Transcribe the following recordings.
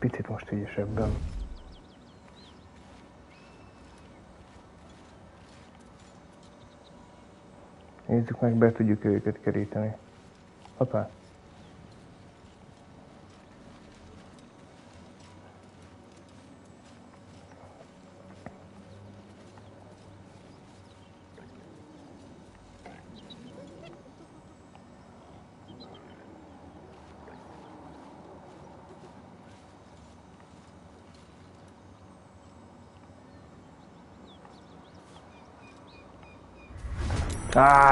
picit most ügyesebben. Nézzük meg, be tudjuk őket keríteni. Hoppá!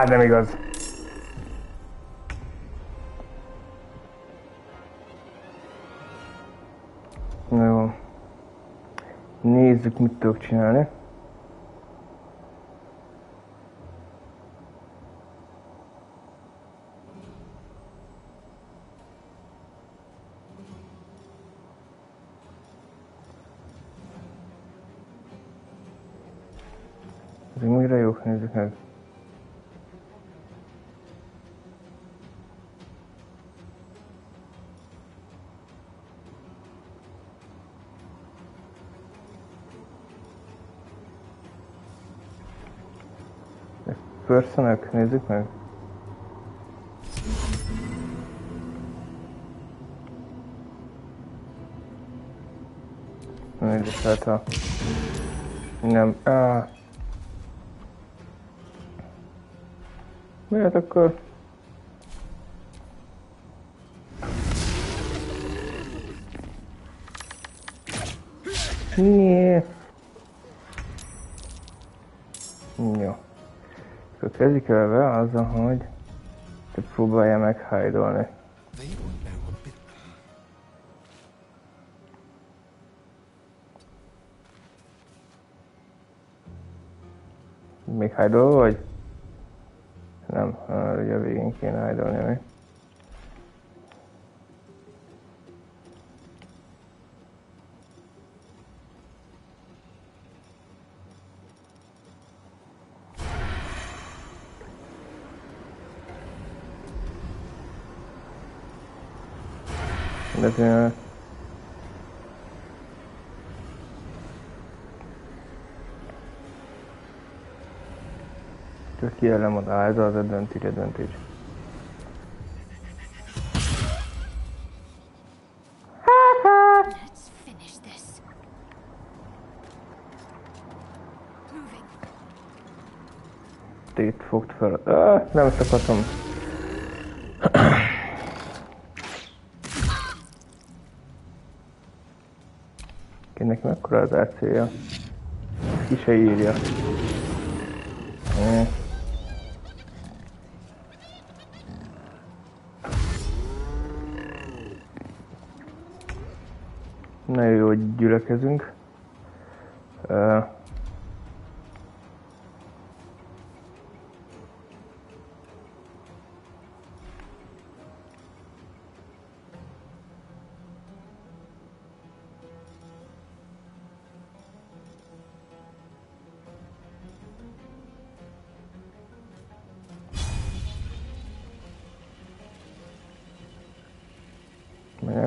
Nem igaz. Jó. Nézzük, mit tudok csinálni. Ezek újra jók, nézzük meg. Personök, nézzük meg. Nézzük, hát ha... Nem, miért akkor? Nyee. Jó. Akkor kezdjük elve azzal, hogy te próbálja meg hide-olni. Még hide-ol vagy? Nem, ugye a végén kéne hide-olni még. De csak kijelem oda, ez az a döntés. Itt fogd fel. Nem szakadtam. Ennek mekkora az AC-ja? Ki se írja. Nagyon jó, hogy gyülekezünk.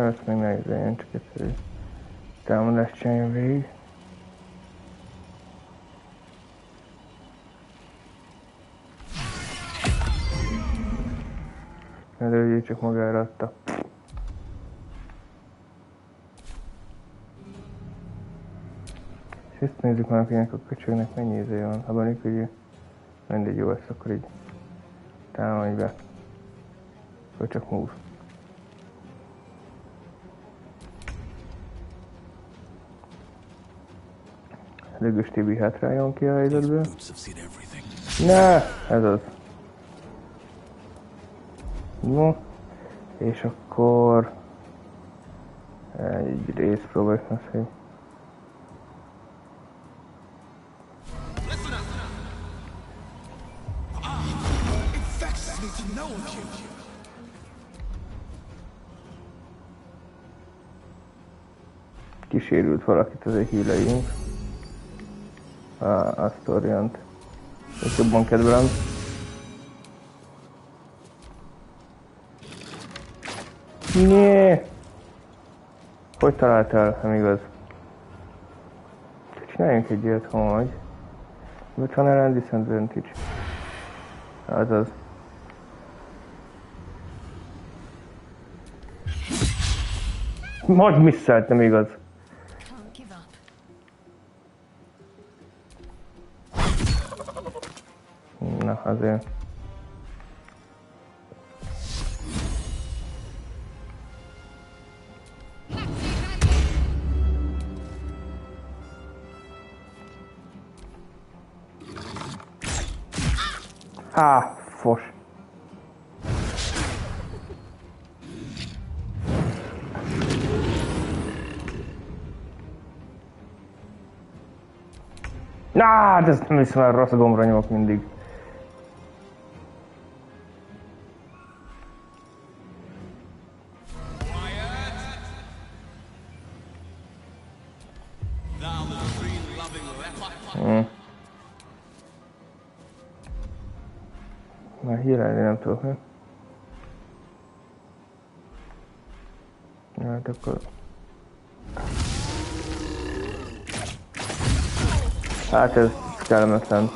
Ezt még ne izéljen, csak egyszerű támadást csináljon végig. Előjé csak magára adta. És ezt nézzük már, akinek a köcsögnek mennyi izé van. Abban így, hogy mindegy jó lesz, akkor így támadj be. Akkor csak move. Dögös Tibi hátráljon ki a helyzetből. Ne! Ez az. Jó. És akkor... egy rész próbáljuk meg, hogy... Kísérült valakit az egy híleink. Azt orient. Ezt jobban kedvelem. Nyee! Hogy találtál, nem igaz? Csináljunk egy ilyet, hogy... Which one around disadvantage? Azaz. Majd misszelt, nem igaz? Na, azért. Há, fos. Nah, de ezt nem hiszem, el, rossz gombra nyomok mindig. Már hírálni nem tudok, mi? Hát akkor... Hát ez kellemetlen.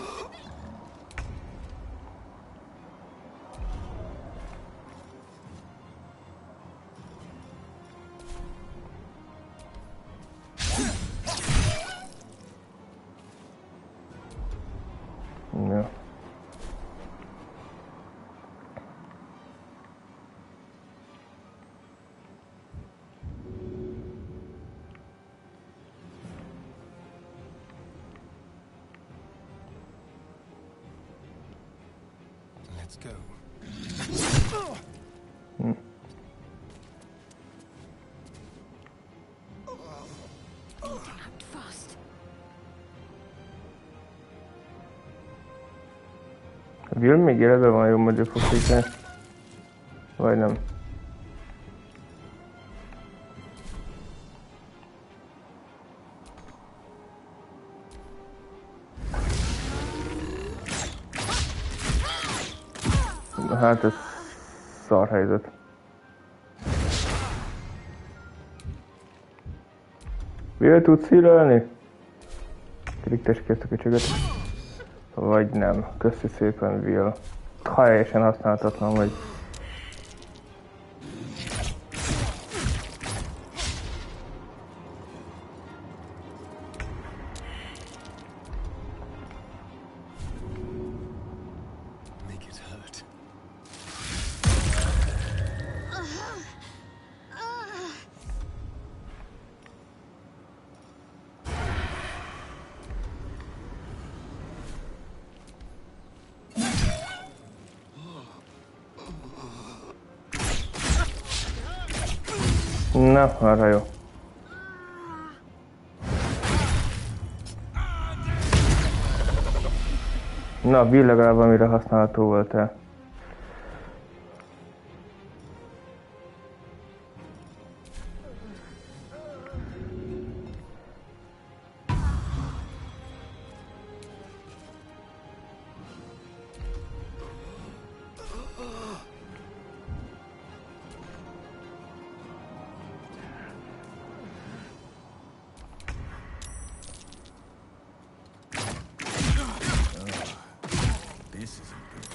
Ja. Let's go. Act fast. A Will még életben van, jó magyar fog. Vagy nem? Hát ez szar helyzet. Will tudsz hírálni? Kliktes ki ezt a köcsögöt. Vagy nem. Köszi szépen, Will. Teljesen használhatatlan vagy. Make it hurt. Na, arra jó. Na, Will legalább amire használható volt-e. This isn't good.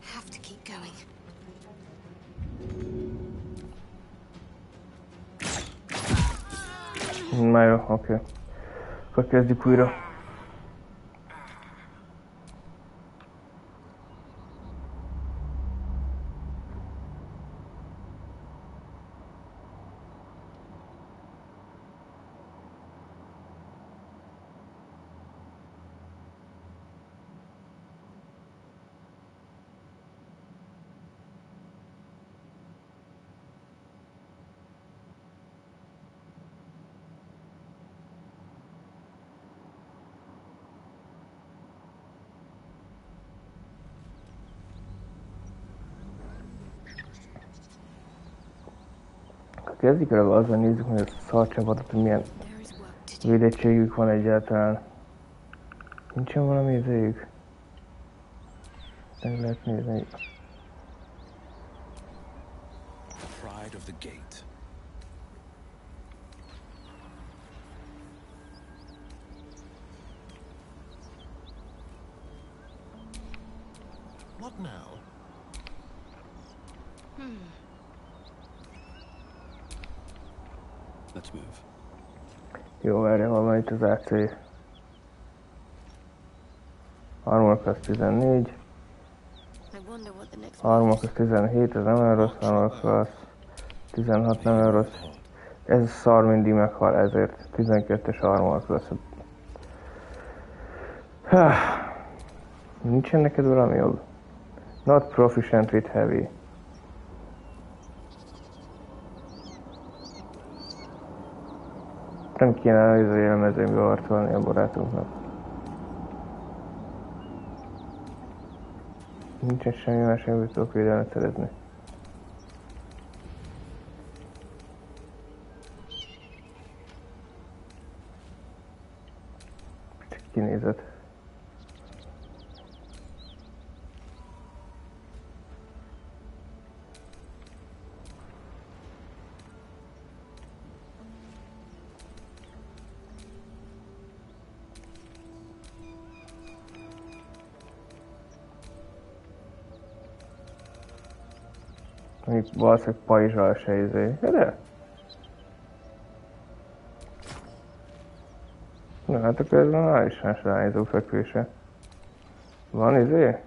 Have to keep going. Na jó, oké. Akkor kezdjük újra. Kezdjük el azzal nézzük, hogy a szarcsapatot, hogy milyen There is work to do. védettségük van egyáltalán. Nincsen valami izéjük. Meg lehet nézni. Pride of the gate. What now? Let's move. Jó, várja, hol van itt az AC. Armor class 14. Armor class 17, ez nem olyan rossz. Armor class 16 nem olyan rossz. Ez a szar mindig meghal, ezért 12-es armor class. Nincsen neked valami jobb? Not proficient with heavy. Nem kéne az élmezőnybe harcolni a barátunknak. Nincsen semmi más, amit tudok védelmet szerezni. Csak kinézet. Még valószínűleg pajzsal se izé. De? Na hát akkor ez már is más rányzó fekvése. Van izé?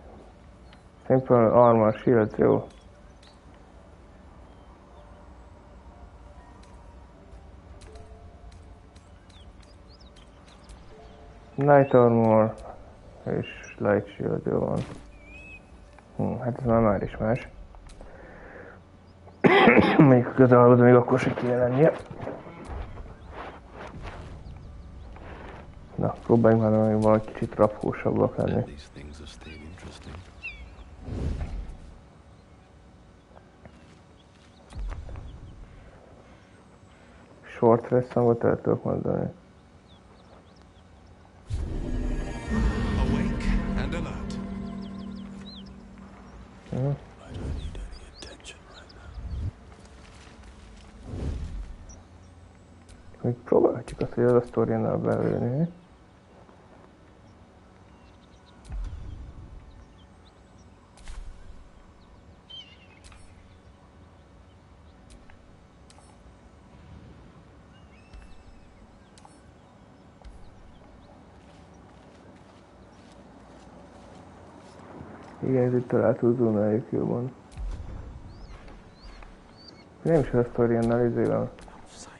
Simple armor shield, jó. Light armor és light shield, jó van. Hát ez már is más. Mondjuk a közelhalad még akkor se kéne lennie. Na, próbáljunk már még valami kicsit rafkósabbak lenni. Short rest hangot el tudok mondani. Awake and alert. Még próbálhatjuk azt, hogy az a sztoriánál belőni. Igen, ez itt találtul zónájuk jobban. Nem is a sztoriánál izé van.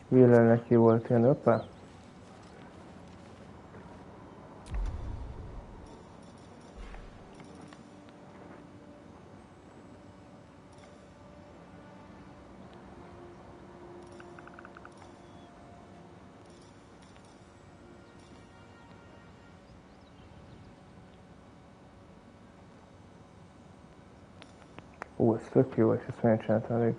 Wheeler neki volt ilyen öppe? Ó, ez tök jó, és ezt miért csináltam elég?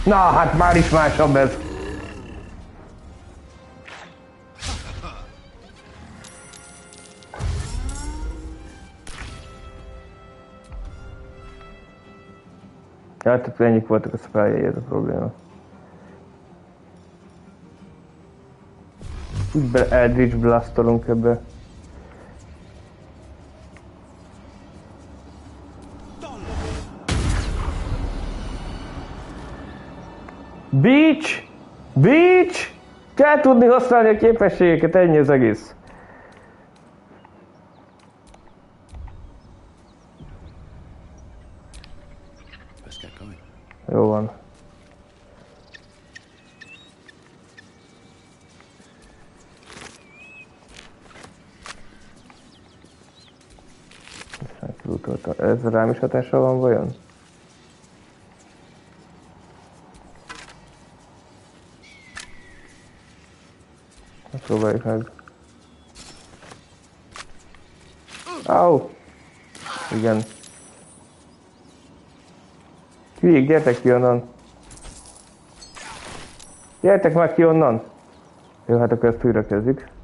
Na, hát már is másabb ez. Ja, tehát ennyik voltak a spelljei, ez a probléma. Úgy Eldritch Blastolunk ebbe. Beach! Beach! Kell tudni használni a képességeket, ennyi az egész. Jó van. Ez rám is hatással van vajon? Próbáljuk meg. Au! Igen. Hülyék, gyertek ki onnan! Gyertek már ki onnan! Jó, hát akkor ezt újra kezdjük.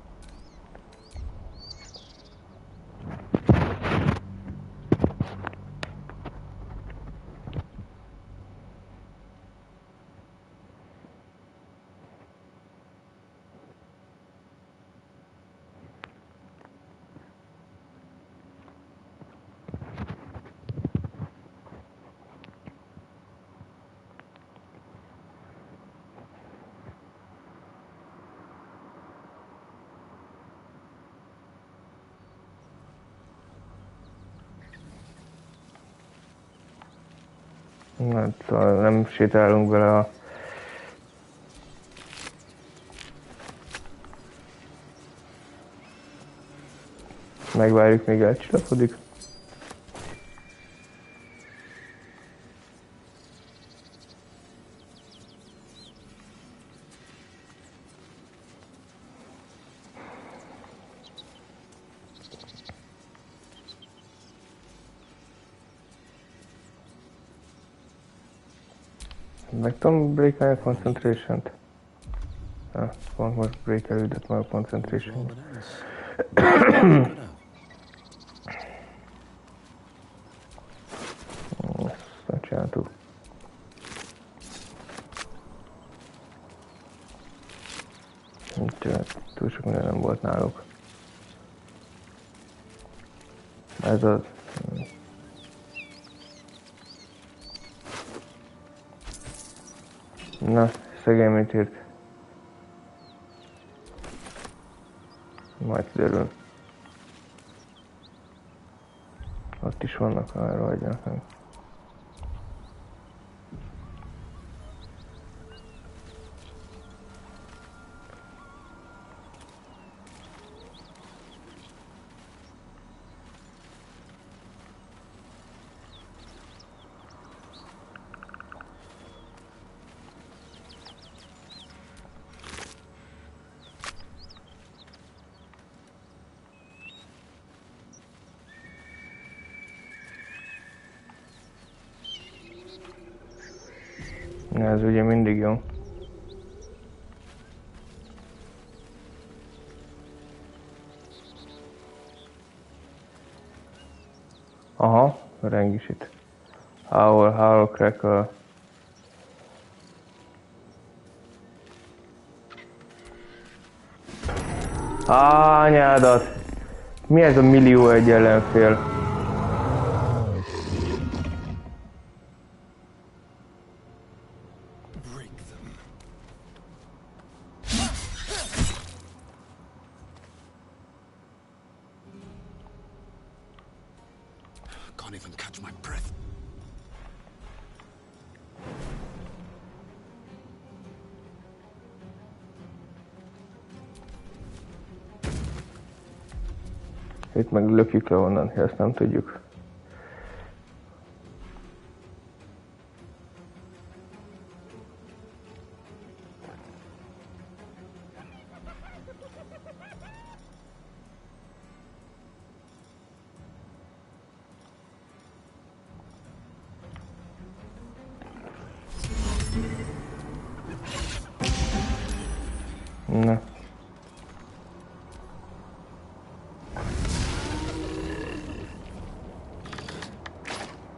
Hát, nem sétálunk bele a... Megvárjuk, még elcsillapodik. Meg tudom breakelni a concentration-t? Pont most breakelődött már a concentration. Ezt nem csináltuk. Túl sok minden nem volt náluk. Ez az... Na, szegény mit írt. Majd kiderül. Ott is vannak, arra hagyjanak meg. Ez ugye mindig jó. Aha, reng is itt. Howl crackle. Anyádat! Mi ez a millió egy ellenfél? Can't even catch my breath. Itt meg lökjük le onnan, ezt nem tudjuk. Na.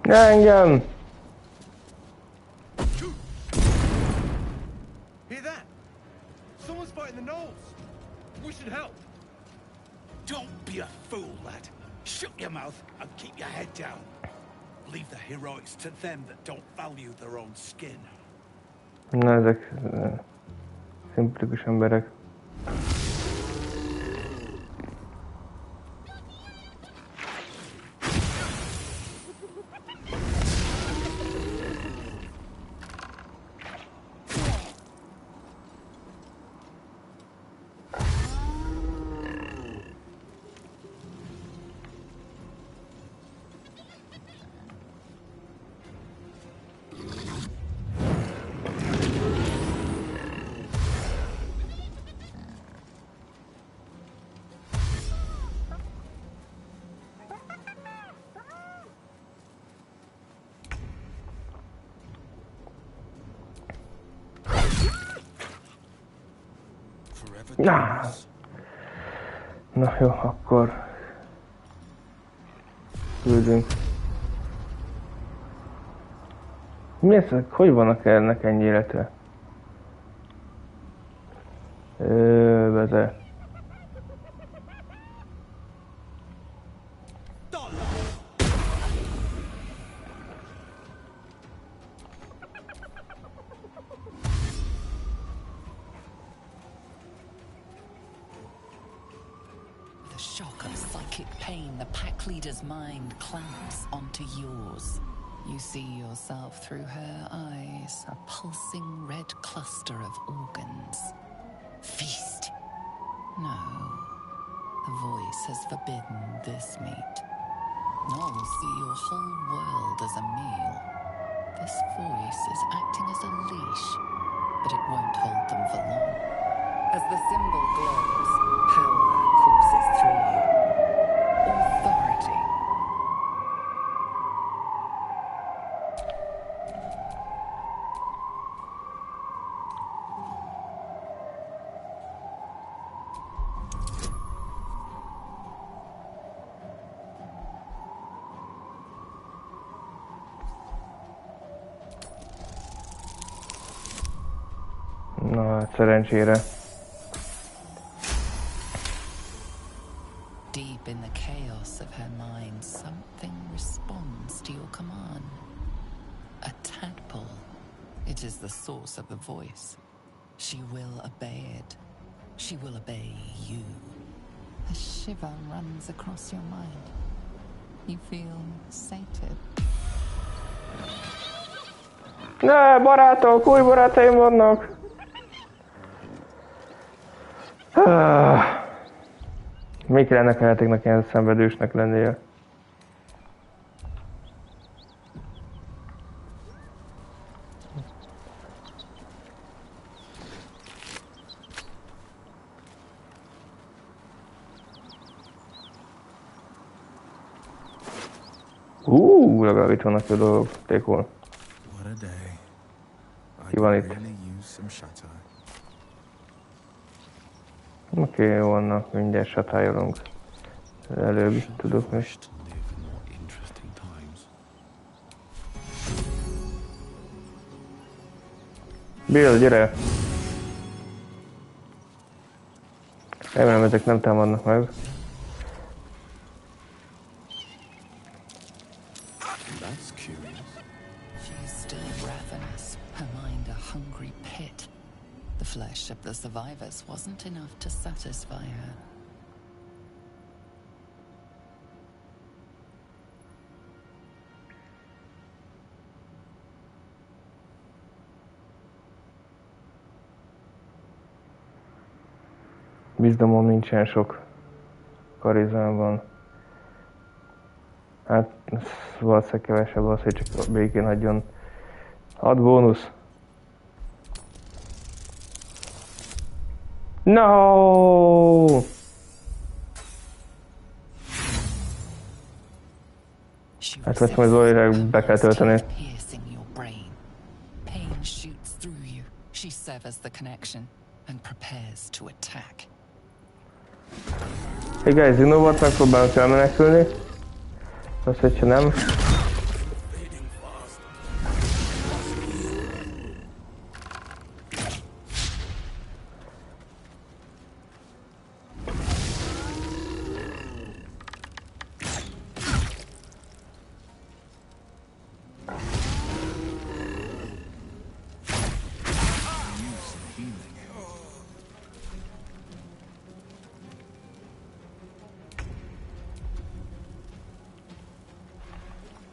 Engem! Hear that? Someone's fighting the gnolls. We should help. Don't be a fool, lad. Shut your mouth and keep your head down. Leave the heroics to them that don't value their own skin. Na, ezek szimplikus emberek. Dögös. Na jó, akkor küldünk. Mi ez? Hogy vannak ennek ennyi élete? Beze. The shock of psychic pain, the pack leader's mind clamps onto yours. You see yourself through her eyes, a pulsing red cluster of organs. Feast. No, the voice has forbidden this meat. Gnolls see your whole world as a meal. This voice is acting as a leash, but it won't hold them for long. As the symbol glows, power courses through you. Authority. Na hát szerencsére. Deep in the chaos of her mind, something responds to your command. A tadpole. It is the source of the voice. She will obey it. She will obey you. A shiver runs across your mind. You feel sated. Ne, barátok, új barátaim vannak! Még kell ennek a játéknak ilyen szenvedősnek lennie? Legalább itt vannak a dolgok. Tékol. What a day. Ki van itt? Really use some shadow. Oké, jó, vannak, mindjárt satályolunk. Előbb tudok mi. Wish to live in more interesting times. Bill, gyere! Remélem, ezek nem támadnak meg. That's curious. She is still ravenous, her mind a hungry pit. The flesh of the survivors wasn't enough to satisfy her. Bizdomom nincsen sok. Karizmám van. Hát, valószínűleg kevesebb az, hogy csak a békén hagyjon. 6 bónusz. No! Hát ezt majd Zolileg be kell tölteni. Piercing your brain. Pain shoots through you. She severs the connection and prepares to attack. Hey guys, you know what? Megpróbálunk elmenekülni. Azt, hogyha nem...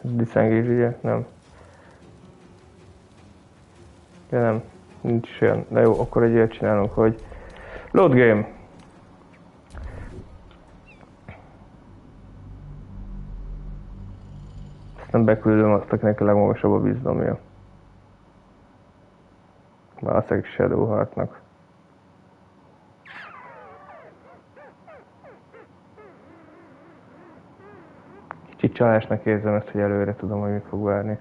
Diszengés, ugye? Nem. Ja nem, nincs is olyan. De jó, akkor egy ilyet csinálunk, hogy... Load game! Aztán beküldöm azt, akinek a legmagasabb a bizdomja. Valószínűleg Shadowheartnak. Kicsit csalásnak érzem ezt, hogy előre tudom, hogy mit fog várni.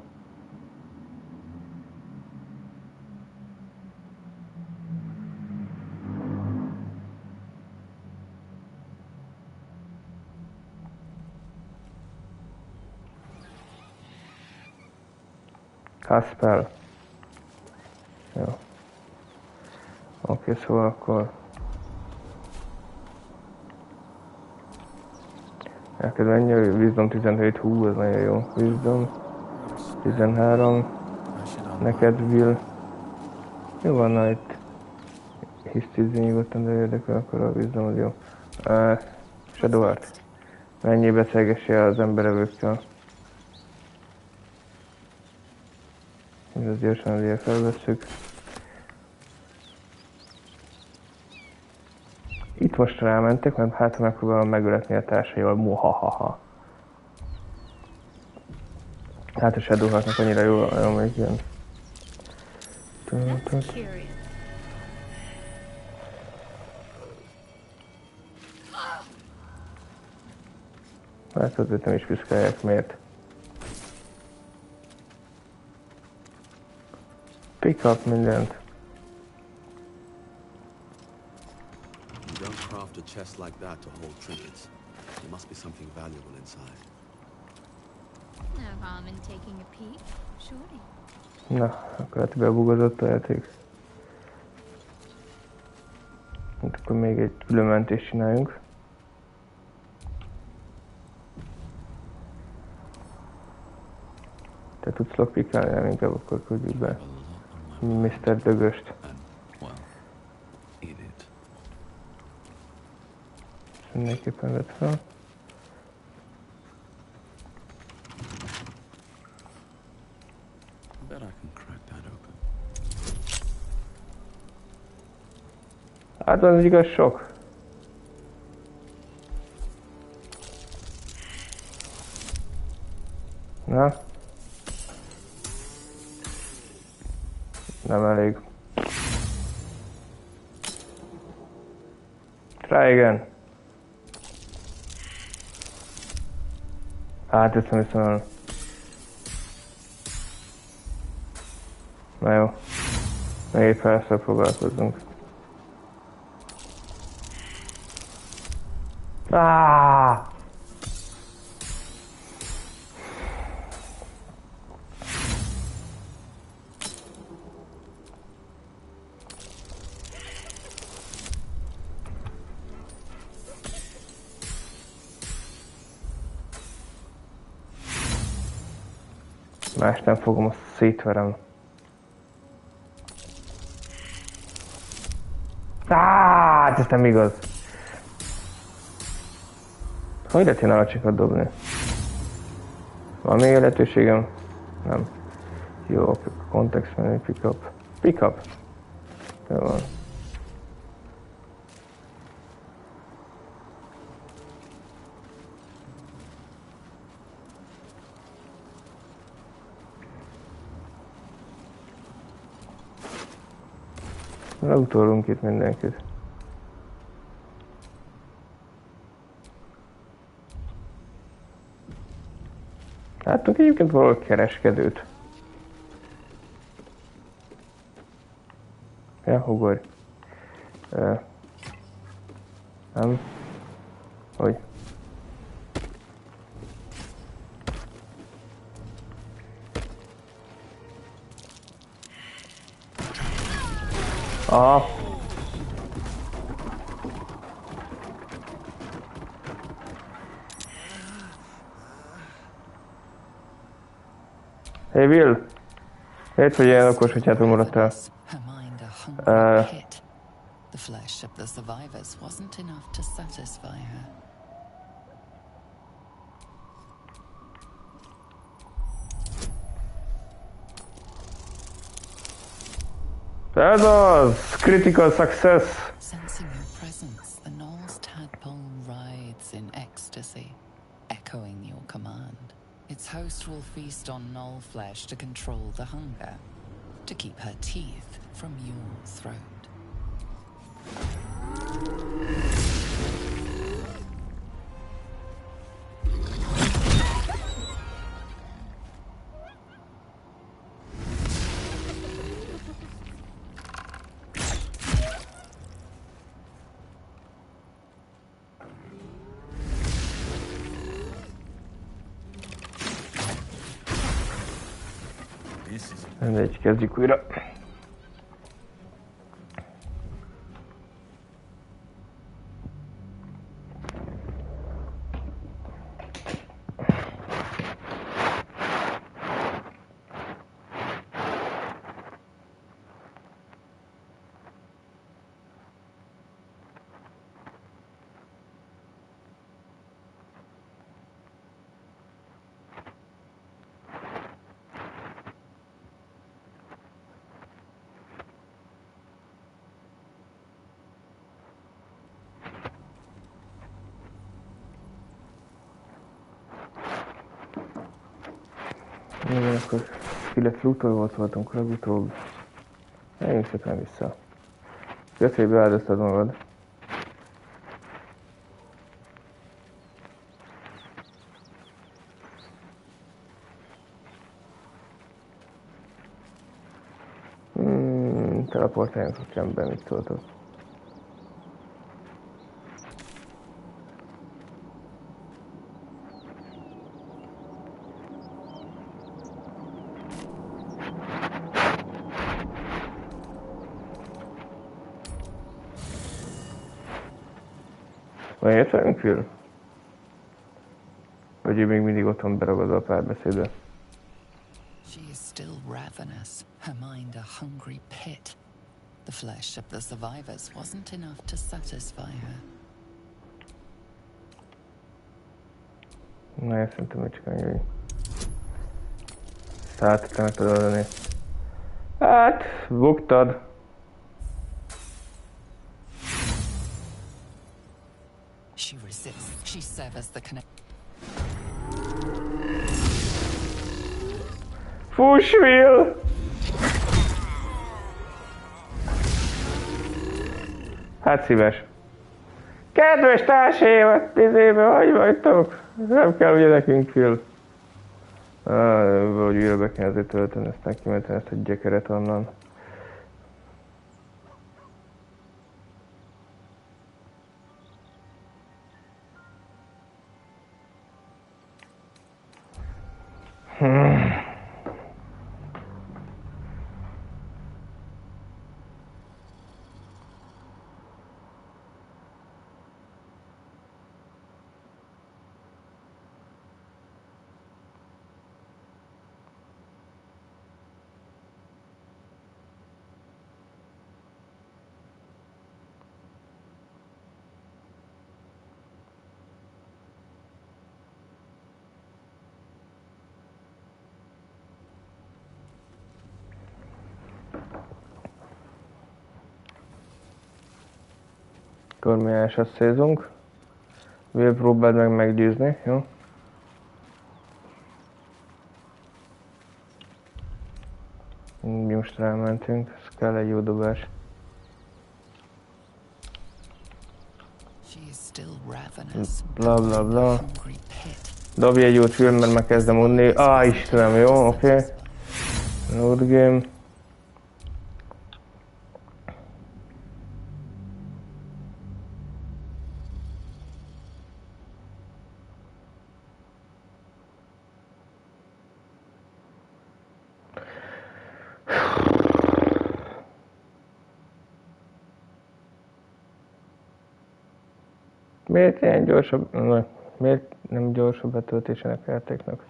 Kaspel. Jó. Oké, szóval akkor... Elkezd ennyi, Wisdom 17, hú, ez nagyon jó. Wisdom 13. Neked Will. Jó van, na itt hisztizni nyugodtan, de érdekel, akkor a Wisdom az jó. Shadow Art. Mennyi beszélgessél az emberevőkkel? Ez gyorsan azért felvesszük. Itt most rámentek, mert hát megpróbálom megöletni a társaival. Muhahaha. Hát a Shadow Heartnak annyira jó, amelyik ilyen. Hát azért nem is piszkálják, miért? Pick up mindent. You don't craft a chest like that to hold trinkets. There must be something valuable inside. No harm in taking a peek, surely. Na, akkor hát bebugozott a játék. Hát akkor még egy külön mentést csináljunk. Te tudsz lockpickelni, nem inkább akkor küldjük be Mr. Dögöst. Mindenképpen vett fel. Hát az igaz sok. Na? Nem elég. Try again. Hát ezt nem hiszem el. Na jó. Még persze foglalkozzunk. Más nem fogom, azt szétverem. Ez nem igaz. Hogy lehet én alacsikat dobni? Van még lehetőségem? Nem. Jó, context menu, pick up. Pick up. Jó van. Leutolunk itt mindenkit. Láttunk egyébként valahol kereskedőt. Ja, ugorj. Nem. Hogy? Aha. Hey Will! Érted, hogy ilyen okos, hogy hátul maradtál. The flesh of the survivors wasn't enough to satisfy her. Ez az! Critical success! Sensing your presence, the Gnoll's tadpole writhes in ecstasy, echoing your command. Its host will feast on Gnoll flesh to control the hunger, to keep her teeth from your throat. Mindegy, kezdjük újra. Igen, akkor illetve lootot voltunk legutóbb. Menjünk szépen vissza. Kösz, hogy beáldoztad magad. Teleportáljunk a csendben, mit szóltok? Van jött velünk, Phil? Vagy ő még mindig ott van beragadva a párbeszédbe? She is still ravenous, her mind a hungry pit. The flesh of the survivors wasn't enough to satisfy her. Na, ezt szerintem, hogy csak annyi, hogy szálltattam meg tudod adni. Hát, buktad. She resists. She severs the connection. Fuss, Will! Hát szíves. Kedves társaim, izébe, hogy vagytok? Nem kell ugye nekünk, Phil. Vagy újra be kell azért tölteni, aztán kimentem ezt a gyökeret onnan. Akkor mi elsőszézünk. Will, próbáld meg meggyőzni, jó? Most rámentünk, ez kell egy jó dobás. Bla bla bla. Dobj egy jót, Will, mert meg kezdem unni. Istenem, jó, oké. Load game. Miért ilyen gyorsabb, miért nem gyorsabb betöltésének a játéknak?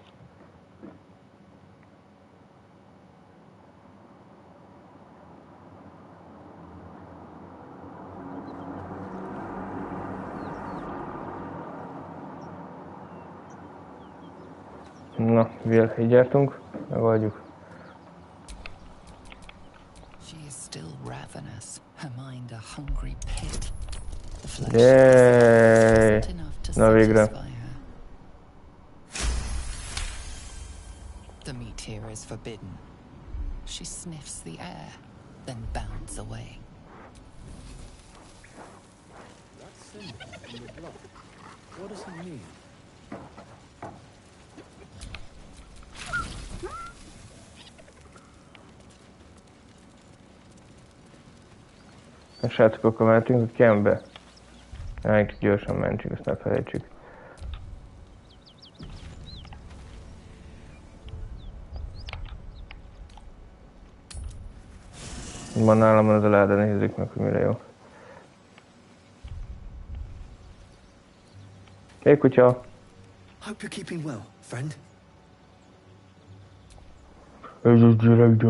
Na, Will, így jártunk, megoldjuk. Yay! Na végre. The meat here is forbidden. She sniffs the air, then bounds away. That symbol in the blood. What does it mean? A srácok, akkor mentünk a campbe. Elég gyorsan mentjük, azt ne felejtsük. Van nálam az a láda, nézzük meg, hogy mire jó. Hé, kutya! Hope you're keeping well, friend. Ez a gyerek, de...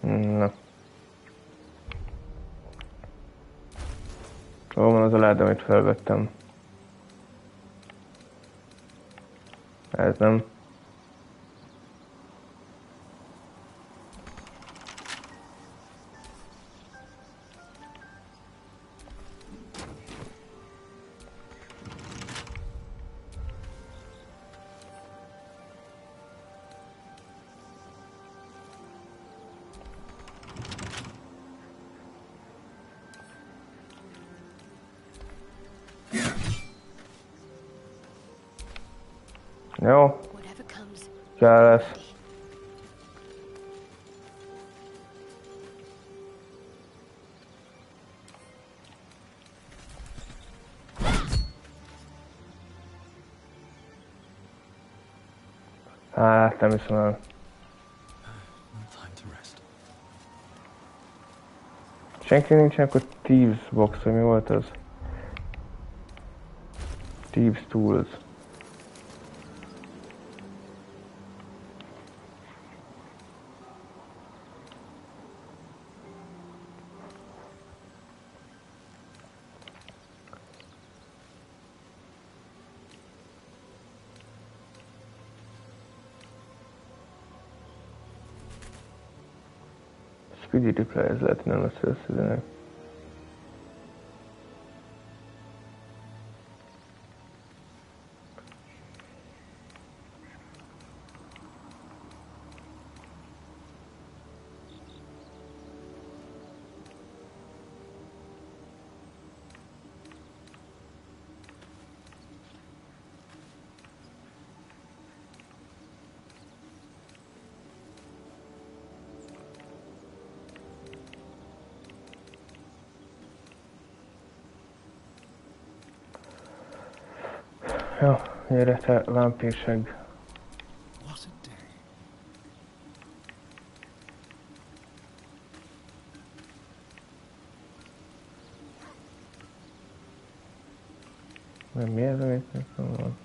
Na. Hol van az a láda, amit felvettem? Ez nem. Jó, Whatever comes, kell lesz. Hát, nem hiszem el. No time to rest. Senki nincsen, akkor Thieves Box, vagy mi volt az? Thieves Tools. Speedy reply, ez lehet, hogy nem lesz összedenek. Jó, gyere te vámpírseg. What a day. Nem, mi ez, amit nem van?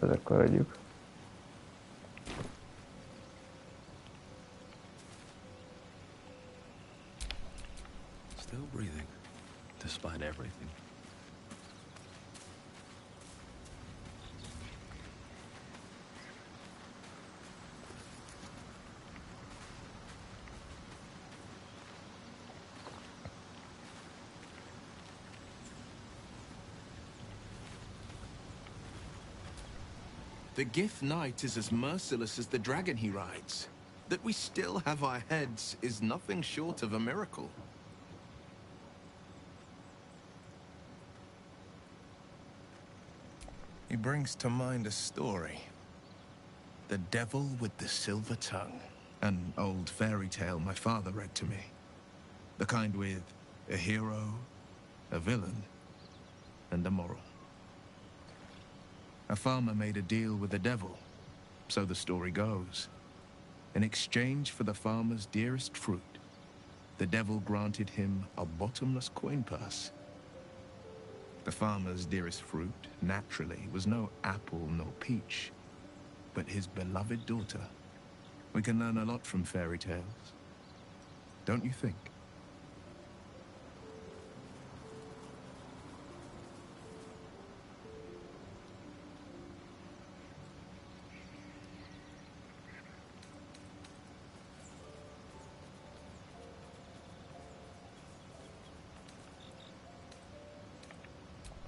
Ezekkel vegyük. Still breathing, despite everything. The Giff Knight is as merciless as the dragon he rides. That we still have our heads is nothing short of a miracle. He brings to mind a story. The Devil with the Silver Tongue. An old fairy tale my father read to me. The kind with a hero, a villain, and a moral. A farmer made a deal with the devil, so the story goes. In exchange for the farmer's dearest fruit, the devil granted him a bottomless coin purse. The farmer's dearest fruit, naturally, was no apple nor peach, but his beloved daughter. We can learn a lot from fairy tales, don't you think?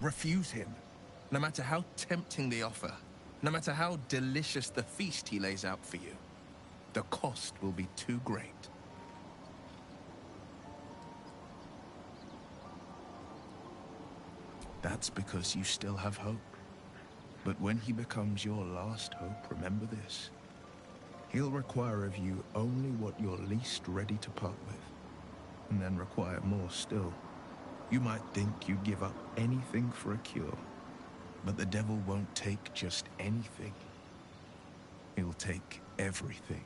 Refuse him, no matter how tempting the offer, no matter how delicious the feast he lays out for you. the cost will be too great. That's because you still have hope. But when he becomes your last hope, remember this. He'll require of you only what you're least ready to part with, and then require more still. You might think you'd give up anything for a cure, but the devil won't take just anything. He'll take everything.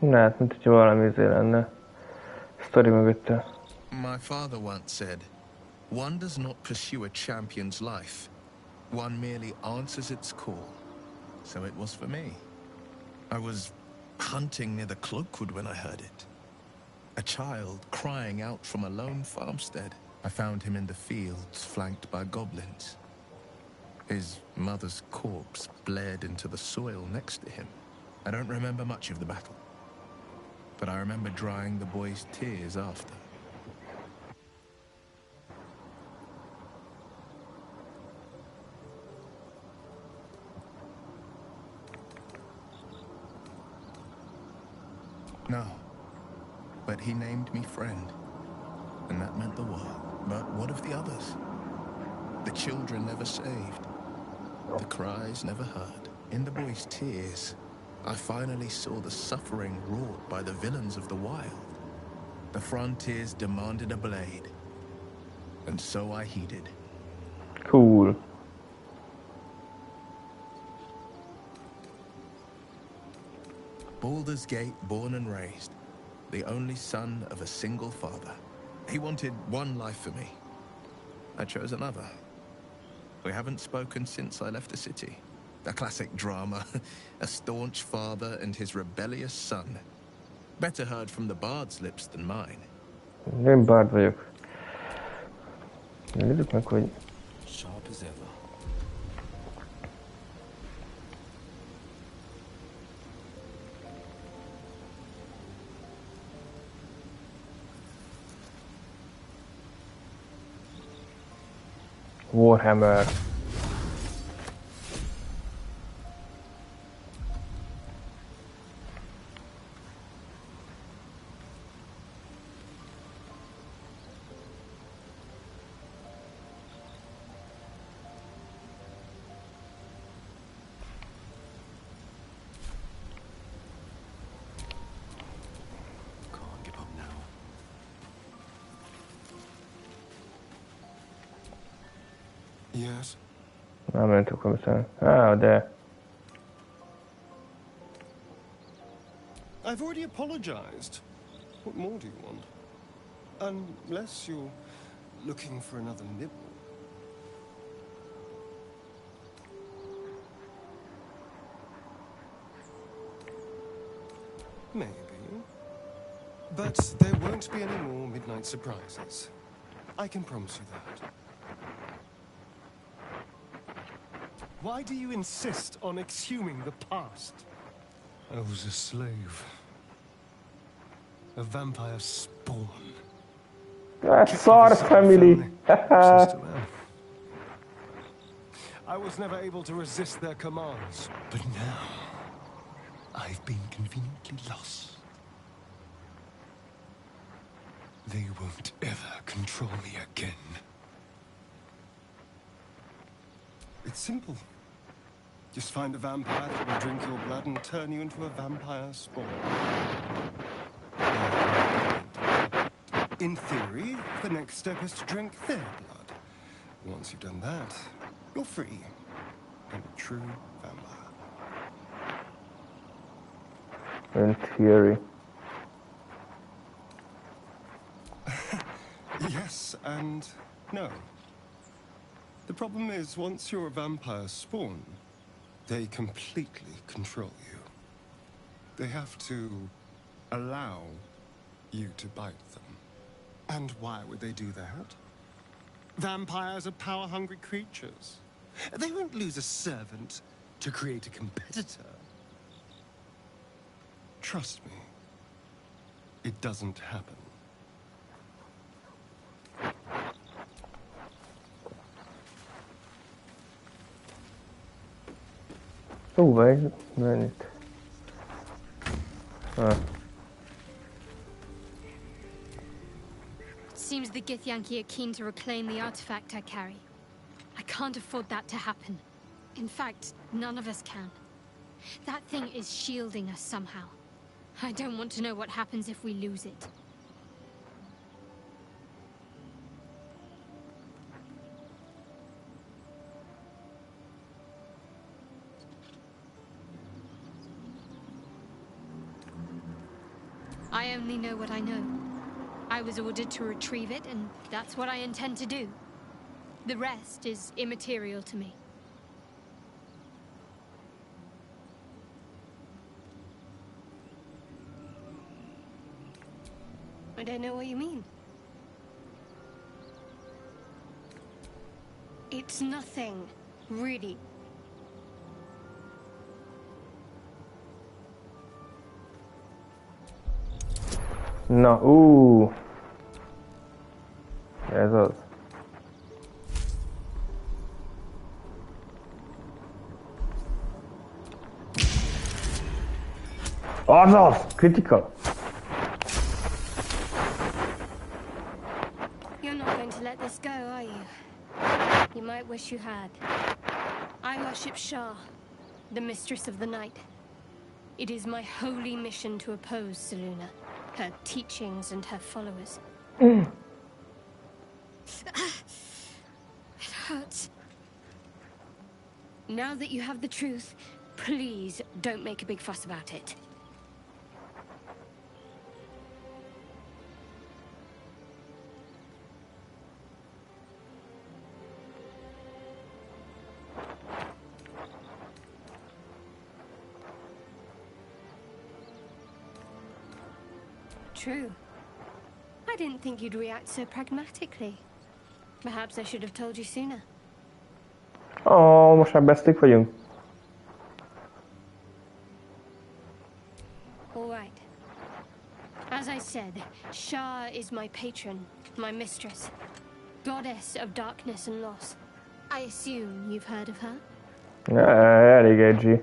Hát, mint hogyha valami izé lenne. Sztori mögötte. My father once said, one does not pursue a champion's life. One merely answers its call. So it was for me. I was hunting near the Cloakwood when I heard it. A child crying out from a lone farmstead. I found him in the fields, flanked by goblins. His mother's corpse bled into the soil next to him. I don't remember much of the battle, but I remember drying the boy's tears after. No, but he named me friend, and that meant the world. But what of the others? The children never saved, the cries never heard. In the boy's tears, I finally saw the suffering wrought by the villains of the wild. The frontiers demanded a blade, and so I heeded. Cool. Baldur's Gate, born and raised, the only son of a single father. He wanted one life for me. I chose another. We haven't spoken since I left the city. A classic drama. A staunch father and his rebellious son. Better heard from the bard's lips than mine. Én bárd vagyok. Nézzük meg, hogy... Sharp as ever. Warhammer. Can't give up now. Yes? Nem mentek hozzá. De... I've already apologized. What more do you want? Unless you're looking for another nibble. Maybe. But there won't be any more midnight surprises. I can promise you that. Why do you insist on exhuming the past? I was a slave. A vampire spawn. Szar family! Still am. I was never able to resist their commands. But now, I've been conveniently lost. They won't ever control me again. It's simple. Just find a vampire that will drink your blood and turn you into a vampire spawn. In theory, the next step is to drink their blood. Once you've done that, you're free and a true vampire. In theory. Yes and no. The problem is, once you're a vampire spawn, they completely control you. They have to allow you to bite them. And why would they do that? Vampires are power-hungry creatures. They won't lose a servant to create a competitor. Trust me, it doesn't happen. Van itt. Seems the Githyanki are keen to reclaim the artifact I carry. I can't afford that to happen. In fact, none of us can. That thing is shielding us somehow. I don't want to know what happens if we lose it. I only know what I know. I was ordered to retrieve it, and that's what I intend to do. The rest is immaterial to me. I don't know what you mean. It's nothing, really. Na, ez az. Azaz! Critical! You're not going to let this go, are you? You might wish you had. I worship Shah, the mistress of the night. It is my holy mission to oppose Selûne, her teachings and her followers. It hurts. Now that you have the truth, please don't make a big fuss about it. True. I didn't think you'd react so pragmatically. Perhaps I should have told you sooner. Oh, most már bestik vagyunk. All right. As I said, Shah is my patron, my mistress. Goddess of darkness and loss. I assume you've heard of her? Elég edgy.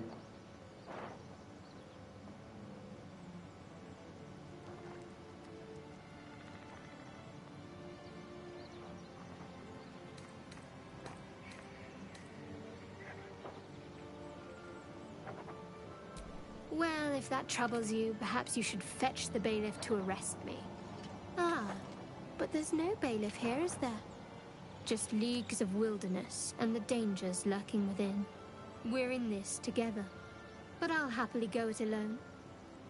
Well, if that troubles you, perhaps you should fetch the bailiff to arrest me. Ah, but there's no bailiff here, is there? Just leagues of wilderness and the dangers lurking within. We're in this together. But I'll happily go it alone.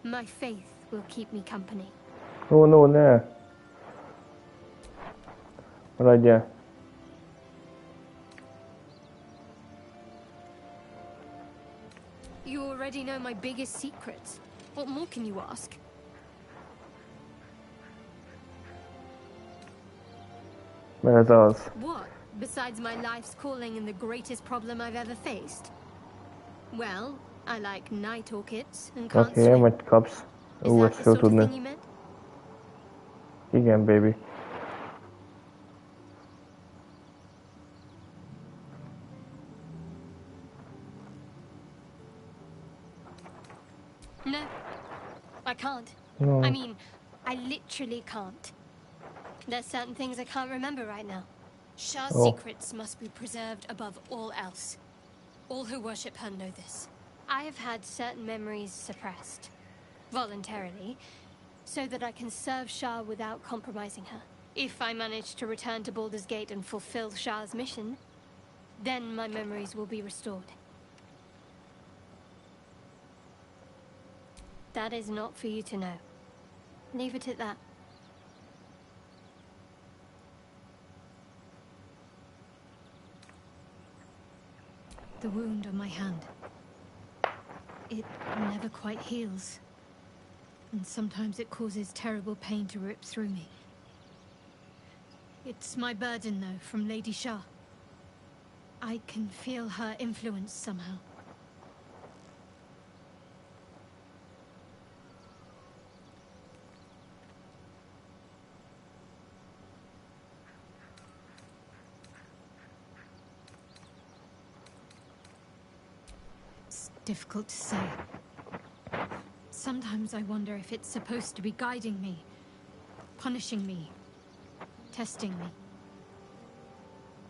My faith will keep me company. No, ne. Maradjál. You already know my biggest secrets. What more can you ask? Ez az. What? Besides my life's calling and the greatest problem I've ever faced? Well, I like night orchids and can't Oké, swim. majd kapsz. Is that Ezt the jó sort of tudni. thing you meant? Igen, baby. No, I can't. No. I mean, I literally can't. There's certain things I can't remember right now. Shah's secrets must be preserved above all else. All who worship her know this. I have had certain memories suppressed, voluntarily, so that I can serve Shah without compromising her. If I manage to return to Baldur's Gate and fulfill Shah's mission, then my memories will be restored. That is not for you to know. Leave it at that. The wound on my hand. It never quite heals. And sometimes it causes terrible pain to rip through me. It's my burden, though, from Lady Shah. I can feel her influence somehow. Difficult to say. Sometimes I wonder if it's supposed to be guiding me, punishing me, testing me.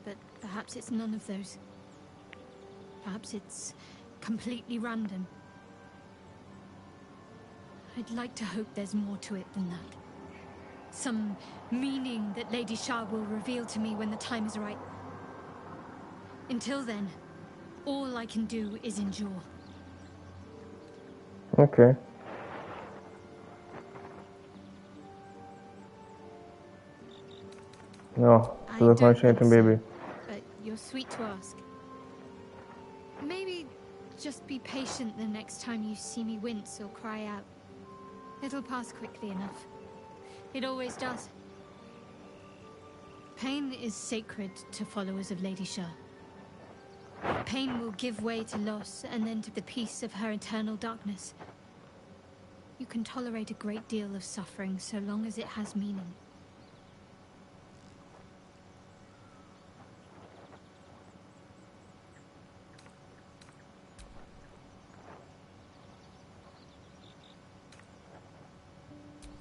But perhaps it's none of those. Perhaps it's completely random. I'd like to hope there's more to it than that. Some meaning that Lady Shah will reveal to me when the time is right. Until then, all I can do is endure. Okay. No, tudok majd segíteni, baby. But you're sweet to ask. Maybe just be patient the next time you see me wince or cry out. It'll pass quickly enough. It always does. Pain is sacred to followers of Lady Shah. Pain will give way to loss and then to the peace of her eternal darkness. You can tolerate a great deal of suffering so long as it has meaning.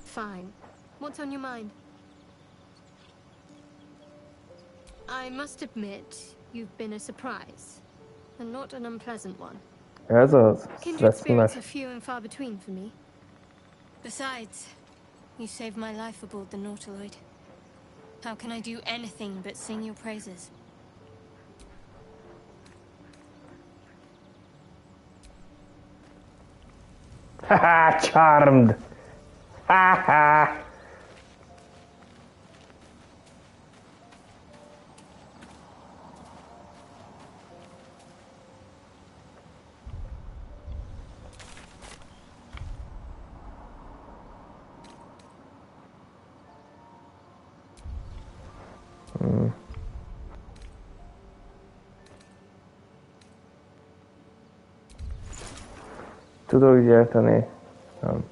Fine. What's on your mind? I must admit, you've been a surprise, and not an unpleasant one. Ez az. Kindred spirits Lesz are few and far between for me. Besides, you saved my life aboard the Nautiloid. How can I do anything but sing your praises? Haha, charmed. Haha. Tudok gyártani? Nem.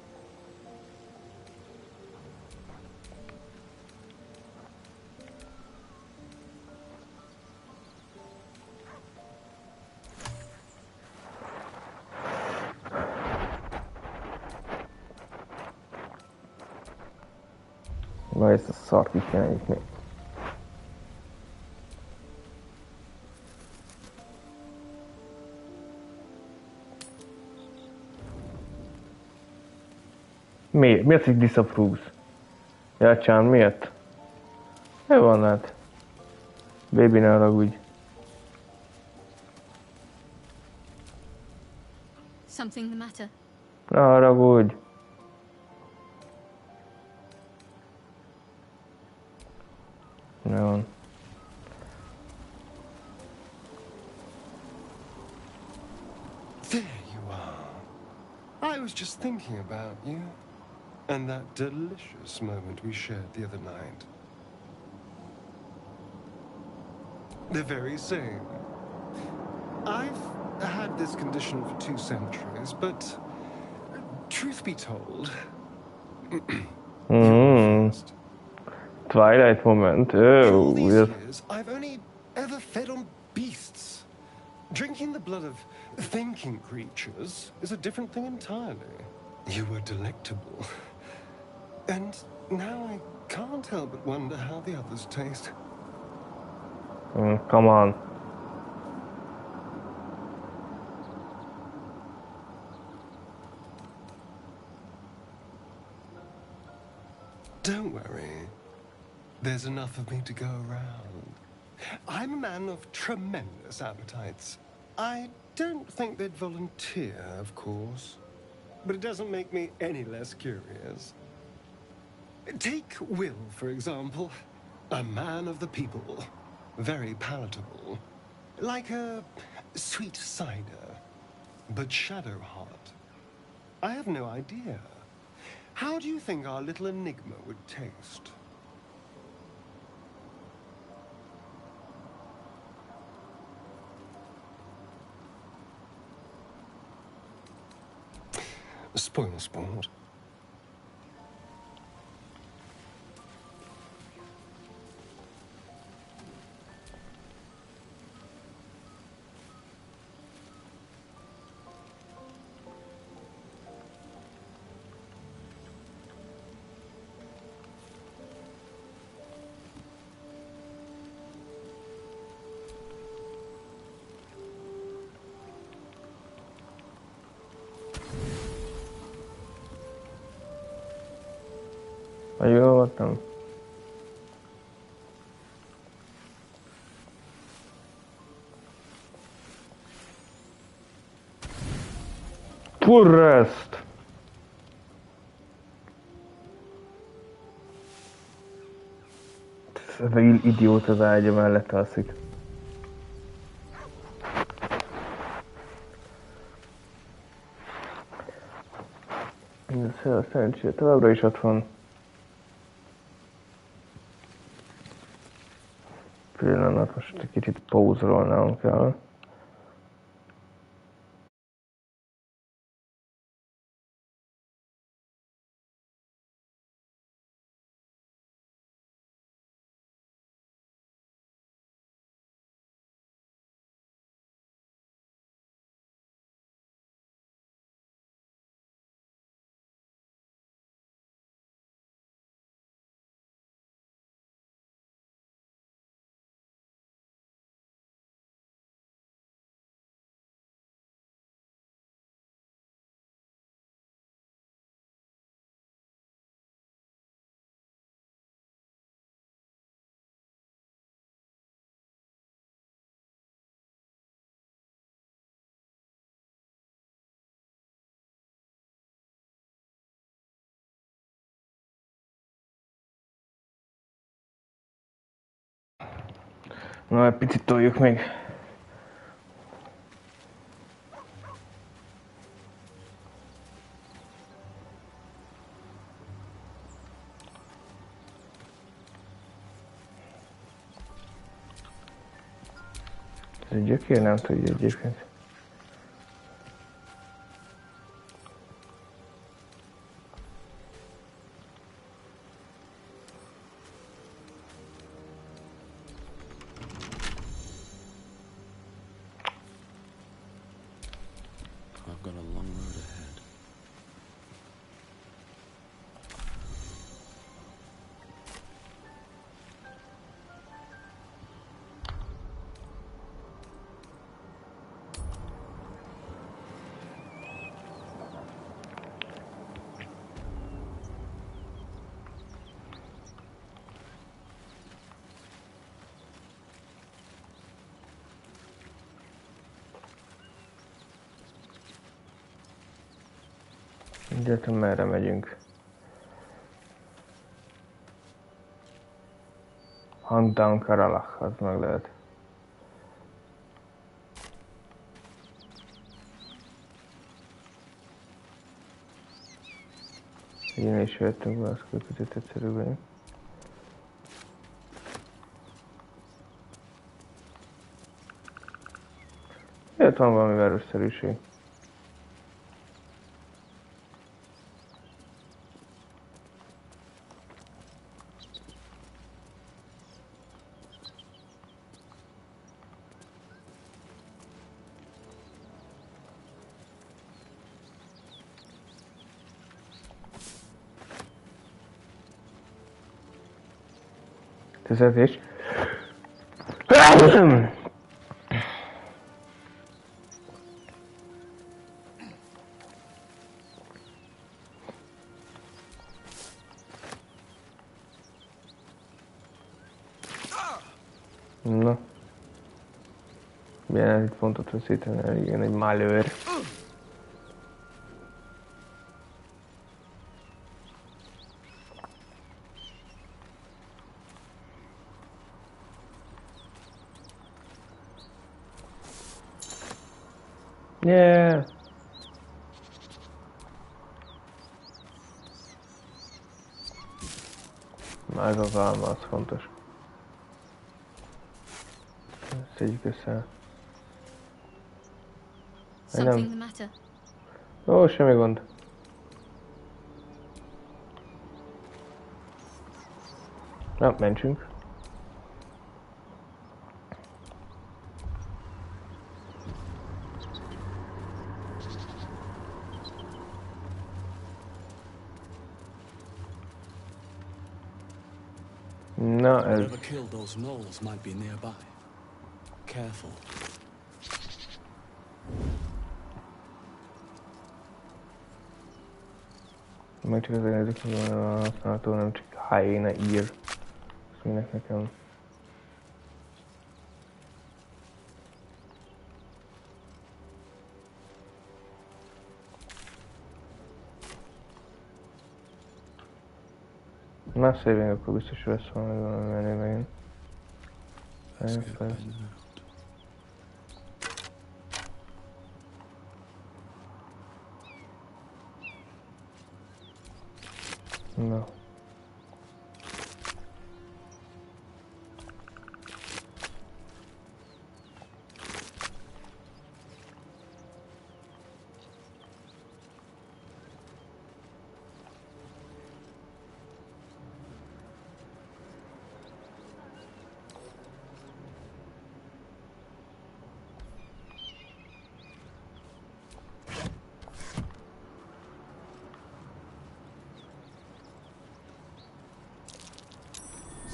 Vagy ezt a szart ki kéne nyitni. Miért? Miért így disapproves? Jelcsán, miért? Mi van hát? Baby, ne haragudj. Something the matter? Ne haragudj. Mi van? There you are. I was just thinking about you. And that delicious moment we shared the other night. The very same. I've had this condition for 2 centuries, but truth be told, Twilight moment. in all Oh, these yes. years, I've only ever fed on beasts. Drinking the blood of thinking creatures is a different thing entirely. You were delectable. And now I can't help but wonder how the others taste. Come on. Don't worry. There's enough of me to go around. I'm a man of tremendous appetites. I don't think they'd volunteer, of course. But it doesn't make me any less curious. Take Will, for example. A man of the people. Very palatable. Like a sweet cider. But shadow hot. I have no idea. How do you think our little enigma would taste? Spoil sport. Jó voltam. Turrest! Ez a idióta az ágya mellett alszik. Szerencsére továbbra is ott van. Pillanat, most egy kicsit pauzolnám kell. Na, egy picit toljuk még. Ez egy gyökér, nem tudja egyébként. I've got a long road ahead. Egyáltalán merre megyünk? Hunt down Karalach, az meg lehet. Én is jöttünk be, az kicsit egyszerűbb vagyunk. Itt van valami városszerűség. Tüzetés. Na. Milyen itt pontot veszíteni, igen, egy malőr. Yeah. Ez az alma, az fontos. Szedjük össze. Something the matter? Ó, semmi gond. Na, mentsünk. Na, ez... Whoever killed those gnolls might be nearby. Careful. Majd csak azért nézzük, hogy van a használható, nem csak hyena ír. Ezt minek nekem. Már saving, akkor biztos lesz valami menő megint. Persze. No.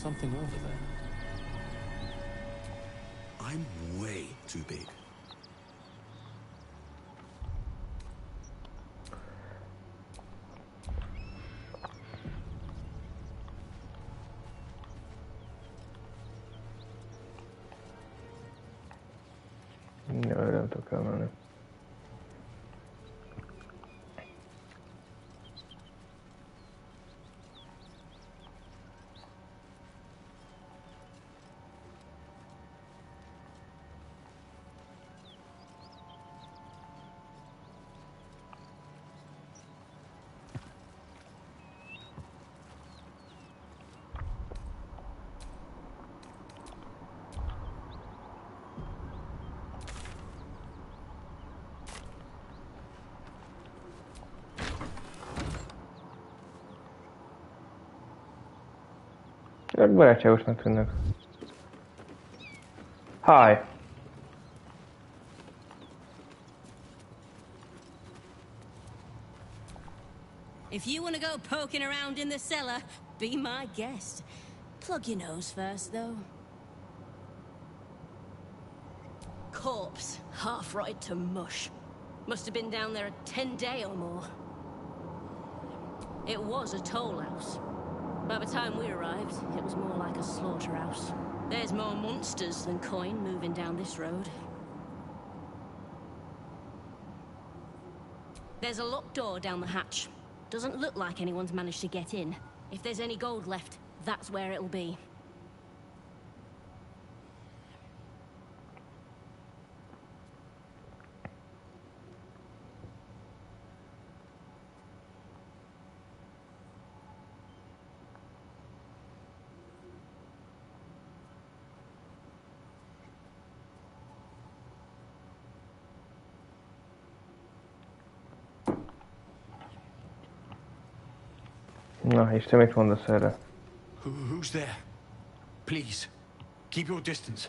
Something over there. I'm way too big. Jó, nem tudok elmenni. Barátságosnak tűnnek. Hi! If you want to go poking around in the cellar, be my guest. Plug your nose first, though. Corpse, half rotted to mush. Must have been down there a 10-day or more. It was a toll house. By the time we arrived, it was more like a slaughterhouse. There's more monsters than coin moving down this road. There's a locked door down the hatch. Doesn't look like anyone's managed to get in. If there's any gold left, that's where it'll be. Na, és te mit mondasz erre? Who's there? Please, keep your distance.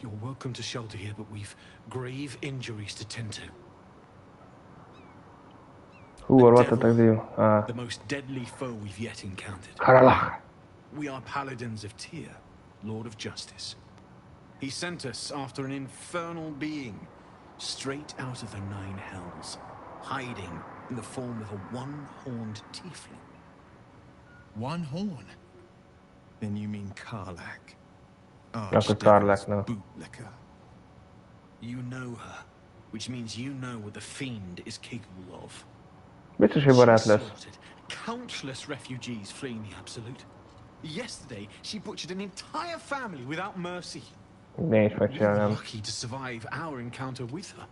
You're welcome to shelter here, but we've grave injuries to tend to. Who or what attacked you? The most deadly foe we've yet encountered. Karalach. We are paladins of Tyr, Lord of Justice. He sent us after an infernal being, straight out of the Nine Hells, hiding in the form of a one-horned tiefling. One horn? Then you mean Karlach. Karlach, no. Bootlicker. You know her, which means you know what the fiend is capable of. Biztos, hogy barát lesz. Countless refugees fleeing the Absolute. Yesterday, she butchered an entire family without mercy. Én is megcsinálnám. Lucky to survive our encounter with her.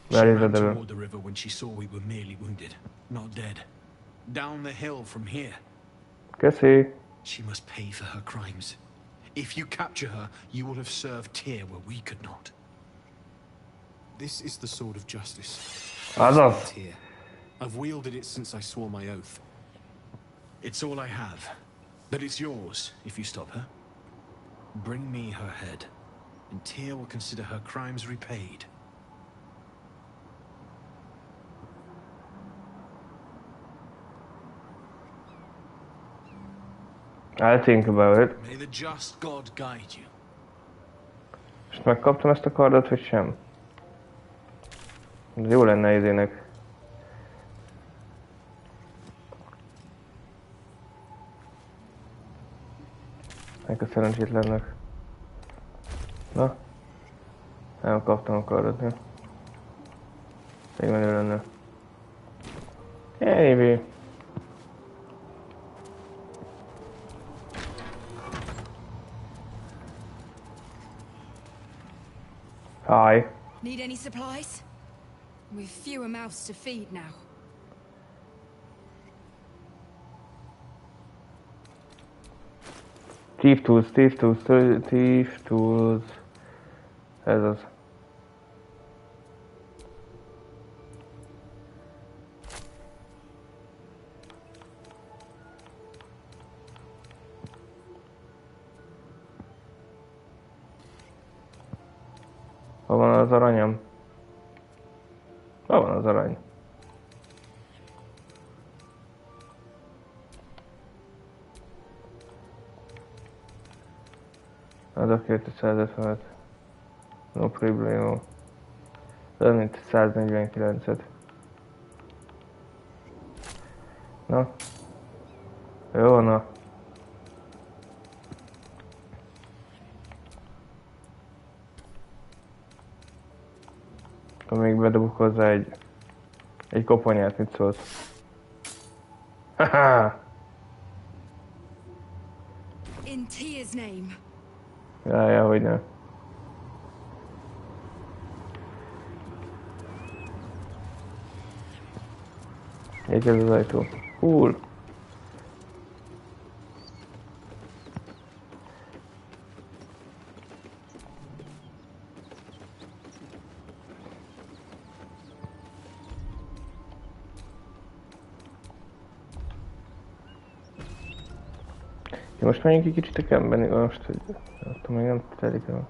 She ran toward the river when she saw we were merely wounded, not dead. Down the hill from here. Köszi. She must pay for her crimes. If you capture her, you will have served Tyr where we could not. This is the sword of justice. Azaz. Tyr. I've wielded it since I swore my oath. It's all I have, but it's yours if you stop her. Bring me her head, and Tyr will consider her crimes repaid. I'll think about it. May the just God guide you. Most megkaptam ezt a kardot, vagy sem? Ez jó lenne izének. Ennek a szerencsétlennek. Na? Nem kaptam a kardot, ja. Még menő lenne. Maybe. Hi. Need any supplies? We've fewer mouths to feed now. Thief tools. Ez az. Hol van az aranyam? Hol van az arany? Az a 255. No probléma. Ez mint 149-et. Na? Jó, na. Akkor még bedobok hozzá egy koponyát, mit szólsz? Haha! In Tia's name. Ja, hogy nem. Így ez az ajtó. Cool. Most menjünk egy kicsit a kemben, most, hogy attól még nem telik el.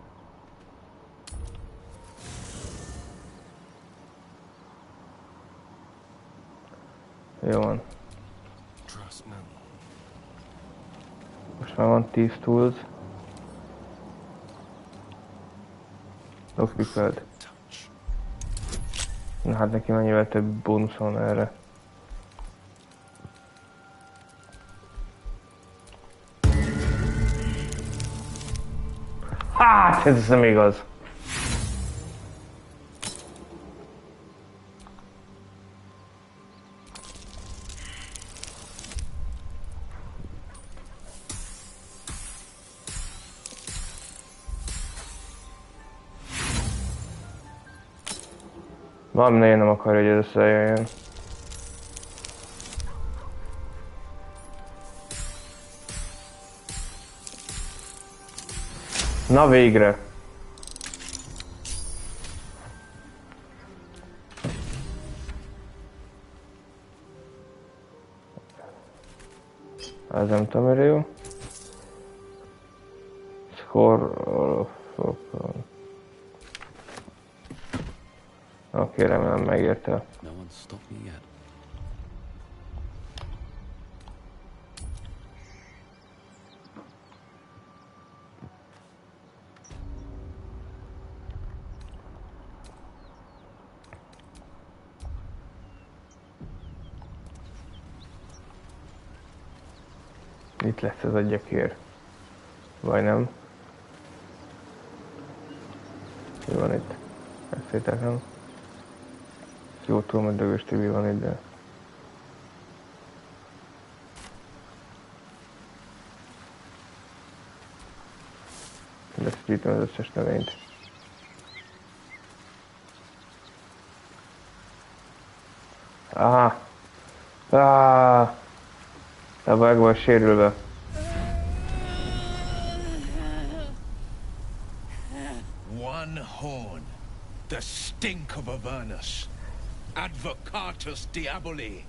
Jó van. Most már van 10 tools. Lockpicked. Na hát neki mennyivel több bónusz van erre. Hát, ez nem igaz. Valami nagyon nem akarja, hogy ez összejöjjön. Na végre! Ez nem tudom, mire jó. Score... Oké, remélem megérte. Itt lesz ez a gyökér. Vagy nem? Mi van itt? Ezt nem? Jó tudom, hogy Dögös Tibi van itt, de... Leszítem az összes növényt. Ebben meg van sérülve. One horn, the stink of Avernus. Advocatus Diaboli.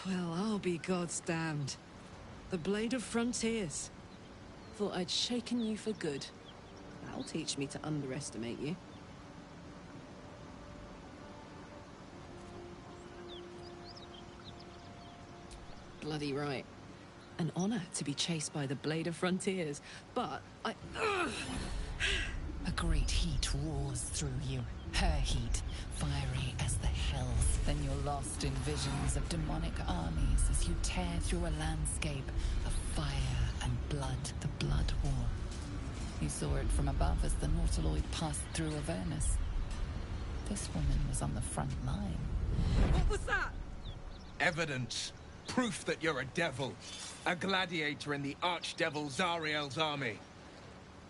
Well, I'll be God's damned. The Blade of Frontiers. Thought I'd shaken you for good. That'll teach me to underestimate you. bloody right. An honor to be chased by the Blade of Frontiers, but I... A great heat roars through you. Her heat, fiery as the hells. Then you're lost in visions of demonic armies as you tear through a landscape of fire and blood, the Blood War. You saw it from above as the Nautiloid passed through Avernus. This woman was on the front line. What was that? Evidence. Proof that you're a devil. A gladiator in the archdevil Zariel's army.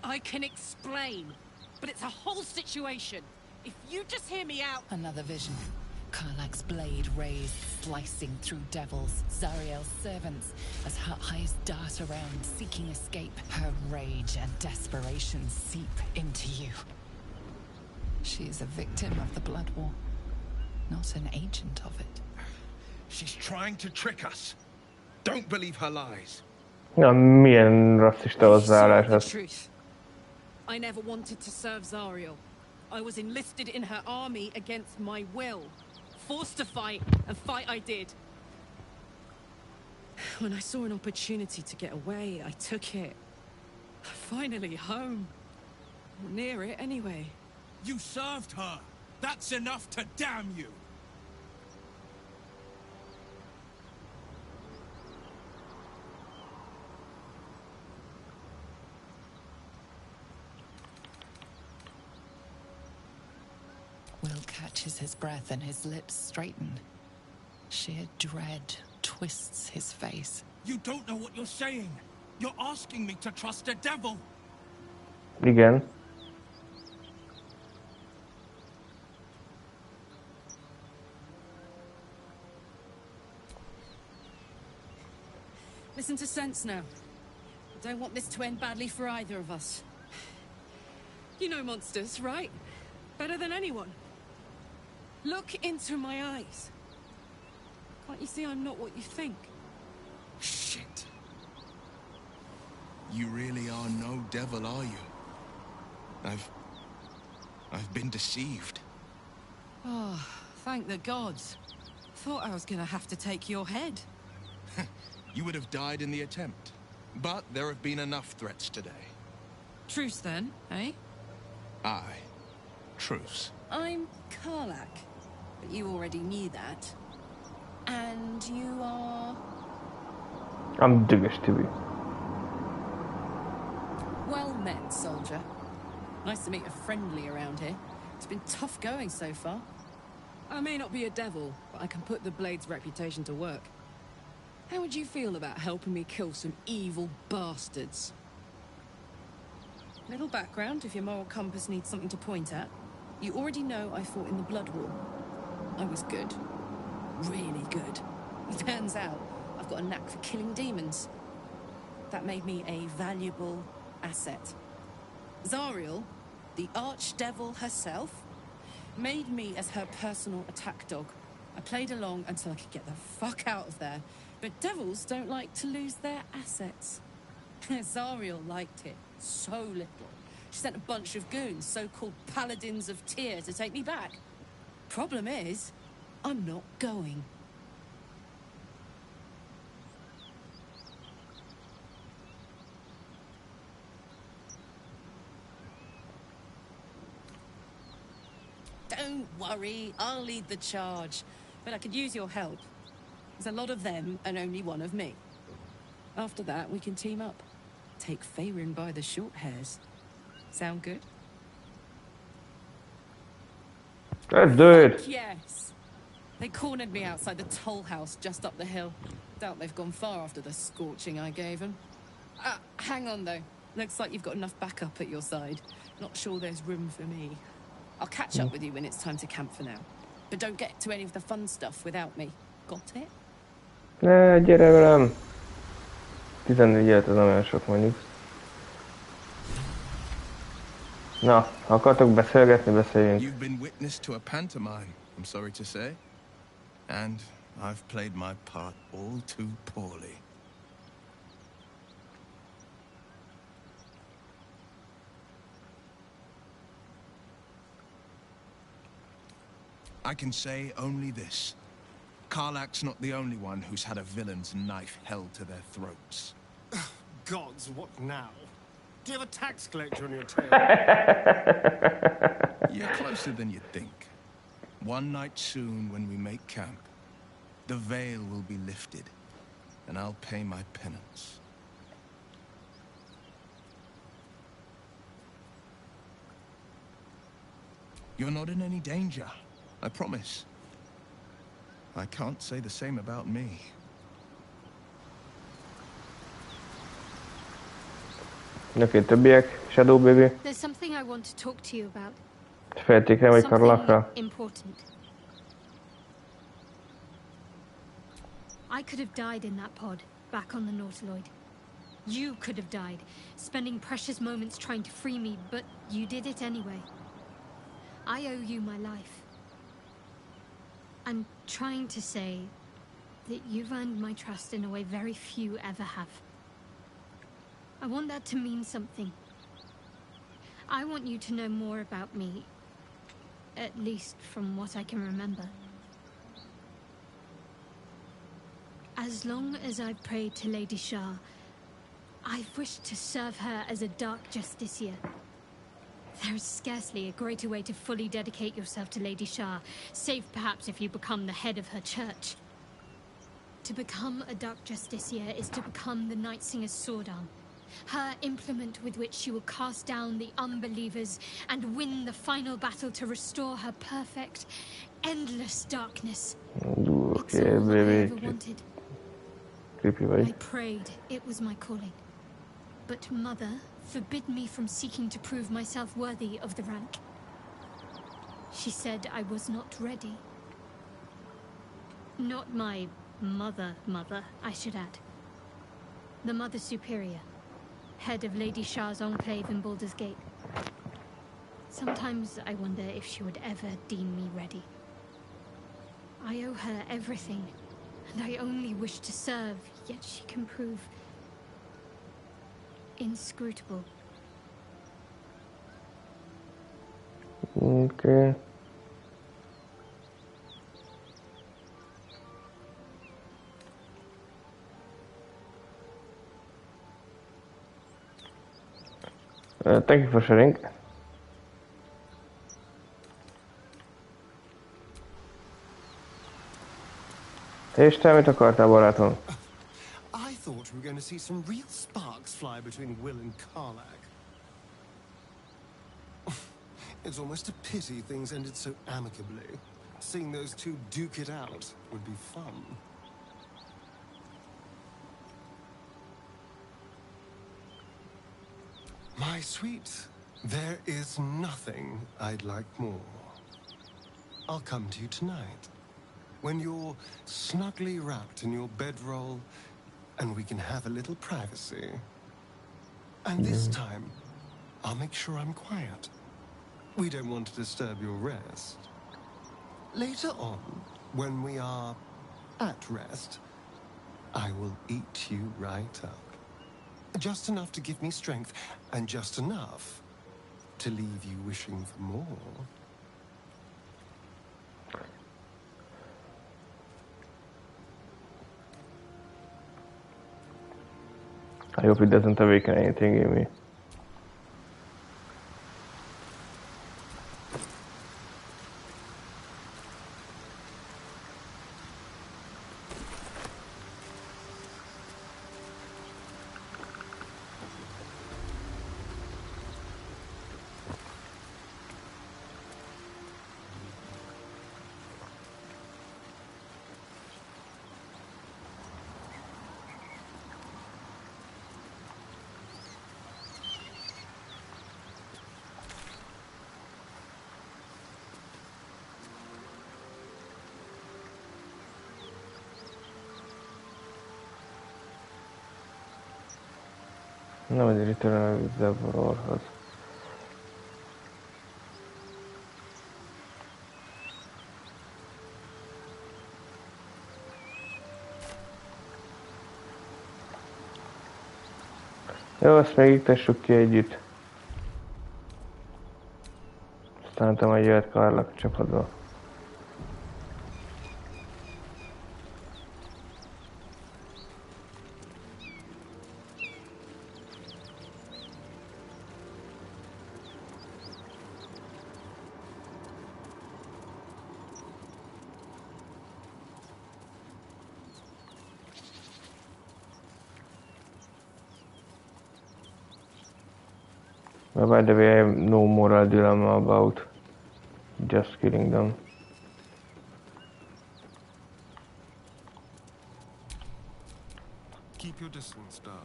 I can explain, but it's a whole situation. If you just hear me out... Another vision. Karlach's blade raised, slicing through devils, Zariel's servants, as her eyes dart around, seeking escape. Her rage and desperation seep into you. She is a victim of the Blood War, not an agent of it. She's trying to trick us. Don't believe her lies. Ja, milyen rasszista hozzáállás The ez. truth. I never wanted to serve Zariel. I was enlisted in her army against my will. Forced to fight, and fight I did. When I saw an opportunity to get away, I took it. Finally home. Or near it, anyway. You served her. That's enough to damn you. Will catches his breath and his lips straighten. Sheer dread twists his face. You don't know what you're saying. You're asking me to trust a devil. Igen. Listen to sense now. I don't want this to end badly for either of us. You know monsters, right? Better than anyone. Look into my eyes. Can't you see I'm not what you think? Shit. You really are no devil, are you? I've been deceived. Oh, thank the gods. Thought I was gonna have to take your head. You would have died in the attempt. But there have been enough threats today. Truce then, eh? Aye. Truce. I'm Karlach, but you already knew that. And you are... I'm Dögös Tibi. Well met, soldier. Nice to meet a friendly around here. It's been tough going so far. I may not be a devil, but I can put the Blade's reputation to work. How would you feel about helping me kill some evil bastards? Little background, if your moral compass needs something to point at. You already know I fought in the Blood War. I was good. Really good. Turns out, I've got a knack for killing demons. That made me a valuable asset. Zariel, the archdevil herself, made me as her personal attack dog. I played along until I could get the fuck out of there. But devils don't like to lose their assets. Zariel liked it so little. She sent a bunch of goons, so-called paladins of Tyr, to take me back. Problem is, I'm not going. Don't worry, I'll lead the charge. But I could use your help. There's a lot of them and only one of me. After that, we can team up. Take Faerun by the short hairs. Sound good? Let's do it. Yes. They cornered me outside the toll house just up the hill. Doubt they've gone far after the scorching I gave them. Hang on though. Looks like you've got enough backup at your side. Not sure there's room for me. I'll catch up with you when it's time to camp for now. But don't get to any of the fun stuff without me. Got it? Ne, gyere velem! 14 élet, ez nem olyan sok mondjuk. Na, ha akartok beszélgetni, beszéljünk. You've been witness to a pantomime, I'm sorry to say. And I've played my part all too poorly. I can say only this. Karlach's not the only one who's had a villain's knife held to their throats. Gods, what now? Do you have a tax collector on your tail? You're closer than you'd think. One night soon, when we make camp, the veil will be lifted, and I'll pay my penance. You're not in any danger, I promise. I can't say the same about me. Oké, többiek. Shadow Baby. There's something I want to talk to you about. Felték rá, vagy Karlachra? Something important. I could have died in that pod, back on the Nautiloid. You could have died, spending precious moments trying to free me, but you did it anyway. I owe you my life. I'm trying to say that you've earned my trust in a way very few ever have. I want that to mean something. I want you to know more about me, at least from what I can remember. As long as I've prayed to Lady Shah, I've wished to serve her as a Dark Justiciar. There is scarcely a greater way to fully dedicate yourself to Lady Shah, save perhaps if you become the head of her church. To become a Dark Justiciar is to become the Night Singer's sword arm, her implement with which she will cast down the unbelievers and win the final battle to restore her perfect, endless darkness. It's all I ever wanted. I prayed it was my calling. But Mother forbid me from seeking to prove myself worthy of the rank. She said I was not ready. Not my mother, I should add. The Mother Superior, head of Lady Shah's enclave in Baldur's Gate. Sometimes I wonder if she would ever deem me ready. I owe her everything, and I only wish to serve, yet she can prove inscrutable. Okay. Thank you for sharing. És te mit akartál, barátom? I thought we were going to see some real sparks fly between Will and Karlach. It's almost a pity things ended so amicably. Seeing those two duke it out would be fun. My sweet, there is nothing I'd like more. I'll come to you tonight, when you're snugly wrapped in your bedroll, and we can have a little privacy. And this time, I'll make sure I'm quiet. We don't want to disturb your rest. Later on, when we are at rest, I will eat you right up. Just enough to give me strength, and just enough to leave you wishing for more. I hope it doesn't awaken anything in me. Nem azért itt a vízzelbororhoz. Jó, azt még iktessük ki együtt. Aztán te majd jöhet Karlach csapatba. But by the way, I have no moral dilemma about just killing them. Keep your distance, darling.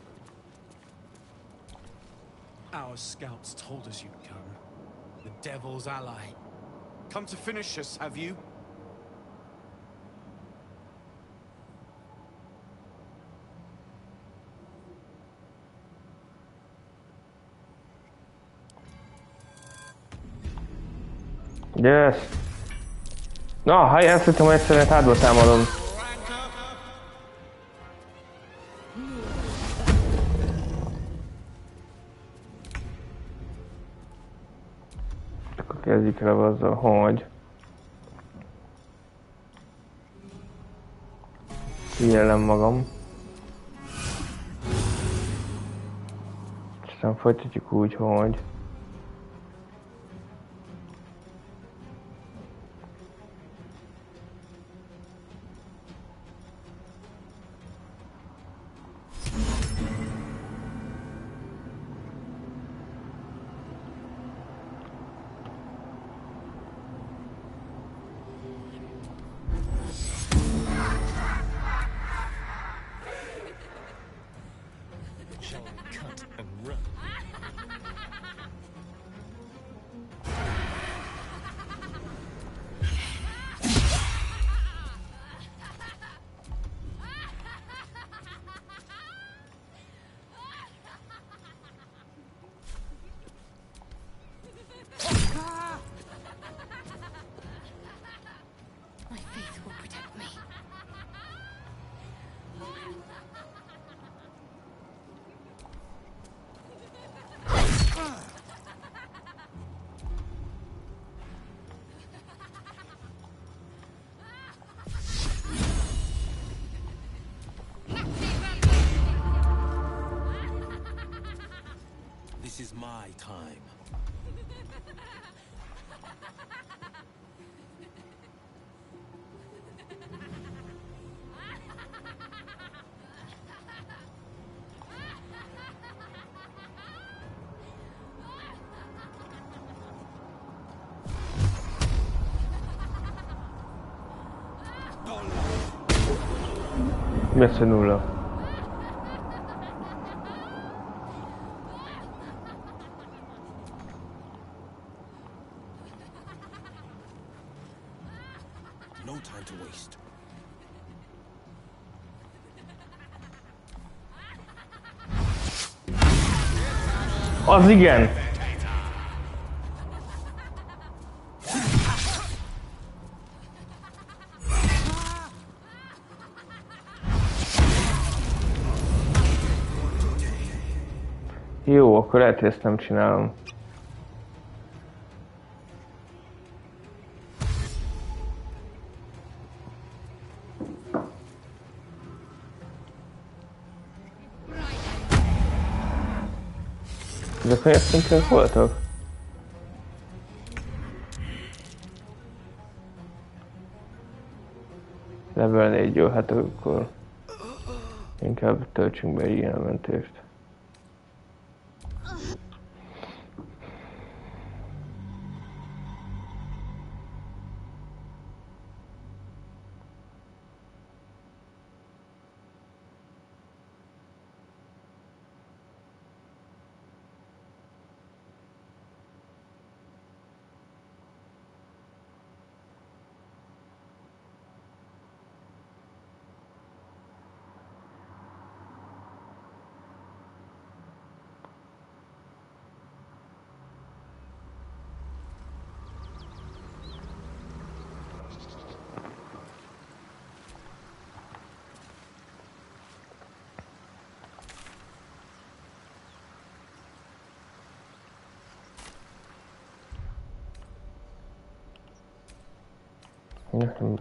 Our scouts told us you'd come. The Devil's ally. Come to finish us, have you? Yes! Na, ha ezt hittem, hogy egyszerűen hátba támadom. Akkor kezdjük el azzal, hogy kijelem magam. Aztán folytatjuk úgy, hogy This is my time. messze nulla. No time to waste. Az igen! Jó, akkor lehet, hogy ezt nem csinálom. Ezek milyen szinten voltak? Level 4, jó, hát akkor inkább töltsünk be egy ilyen mentést.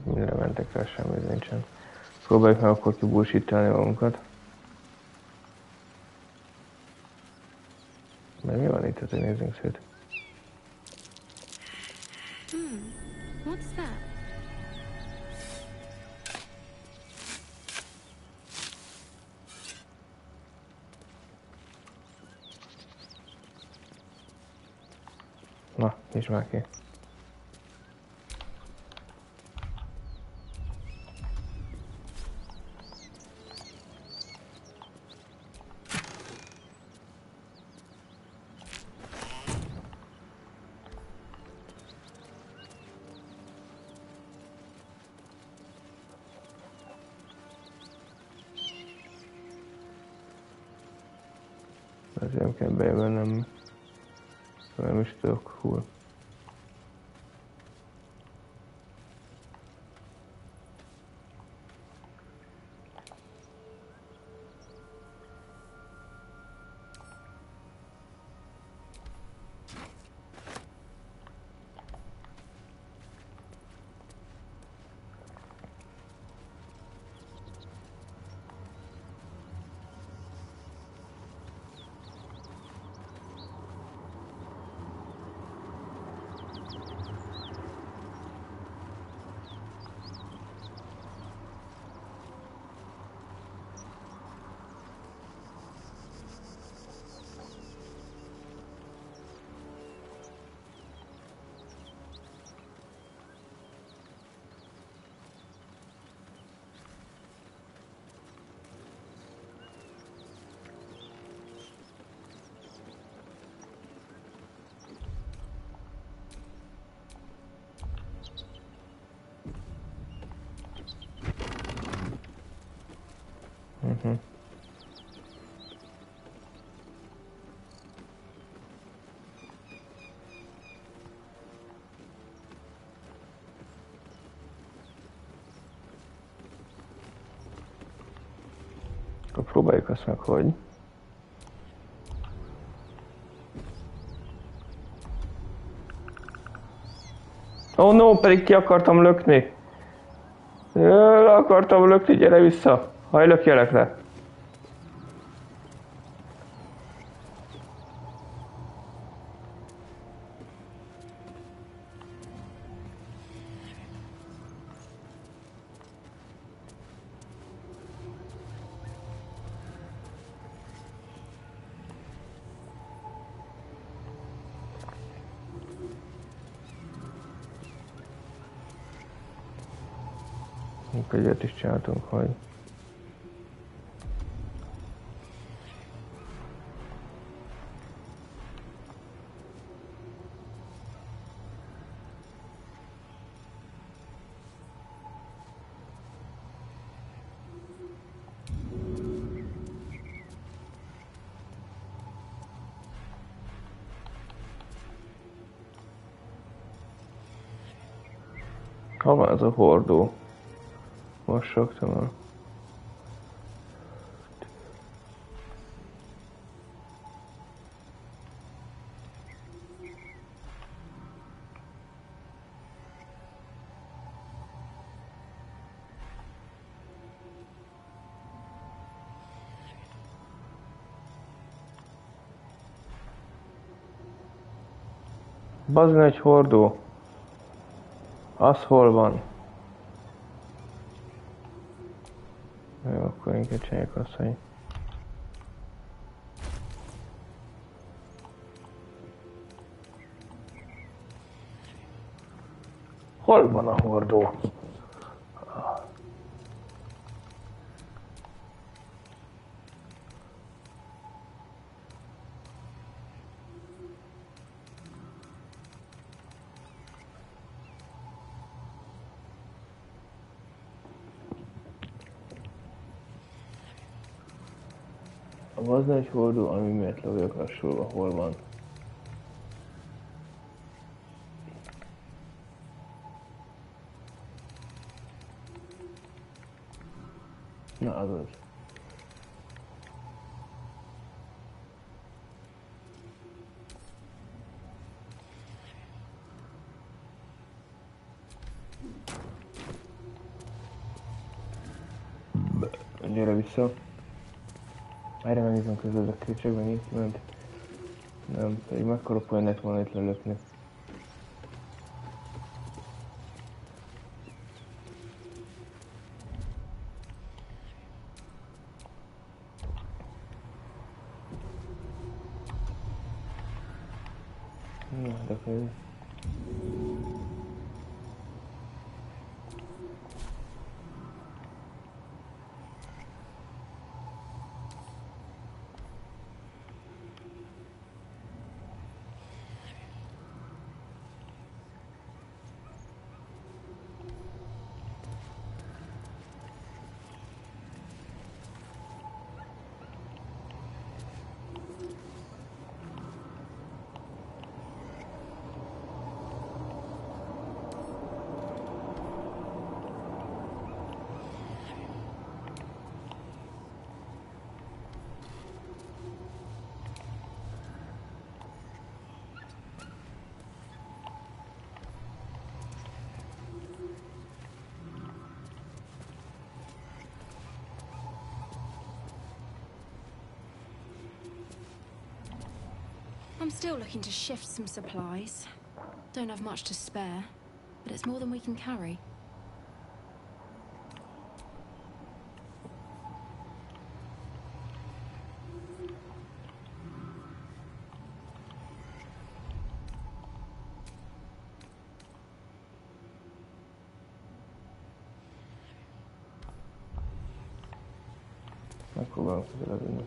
Mire mentek rá, semmi nincsen. Próbáljuk meg akkor kibúsítani magunkat. Mert mi van itt, hogy nézzünk szét. What's that? Na, nyisd már ki. Ezért nem kell bejönnöm, nem is tudok full. Akkor próbáljuk azt meg, hogy... Oh no, pedig ki akartam lökni! Le akartam lökni, gyere vissza! Hajlökjelek le! Egyet is csináltunk, hogy... Hol van ez a hordó? Most raktam el. Bazd meg, egy hordó. Az hol van? Jó, akkor inkább csináljuk azt, hogy... Hol van a hordó? Az egy hordó, ami miért le vagyok lassulva, hol van? Na, az az. Gyere vissza. Erre megnézem közül a kricsek, itt ment. Nem, pedig mekkora poén lett volna itt lelökni. voltak még. I'm still looking to shift some supplies. Don't have much to spare, but it's more than we can carry. Megpróbálom közeledni.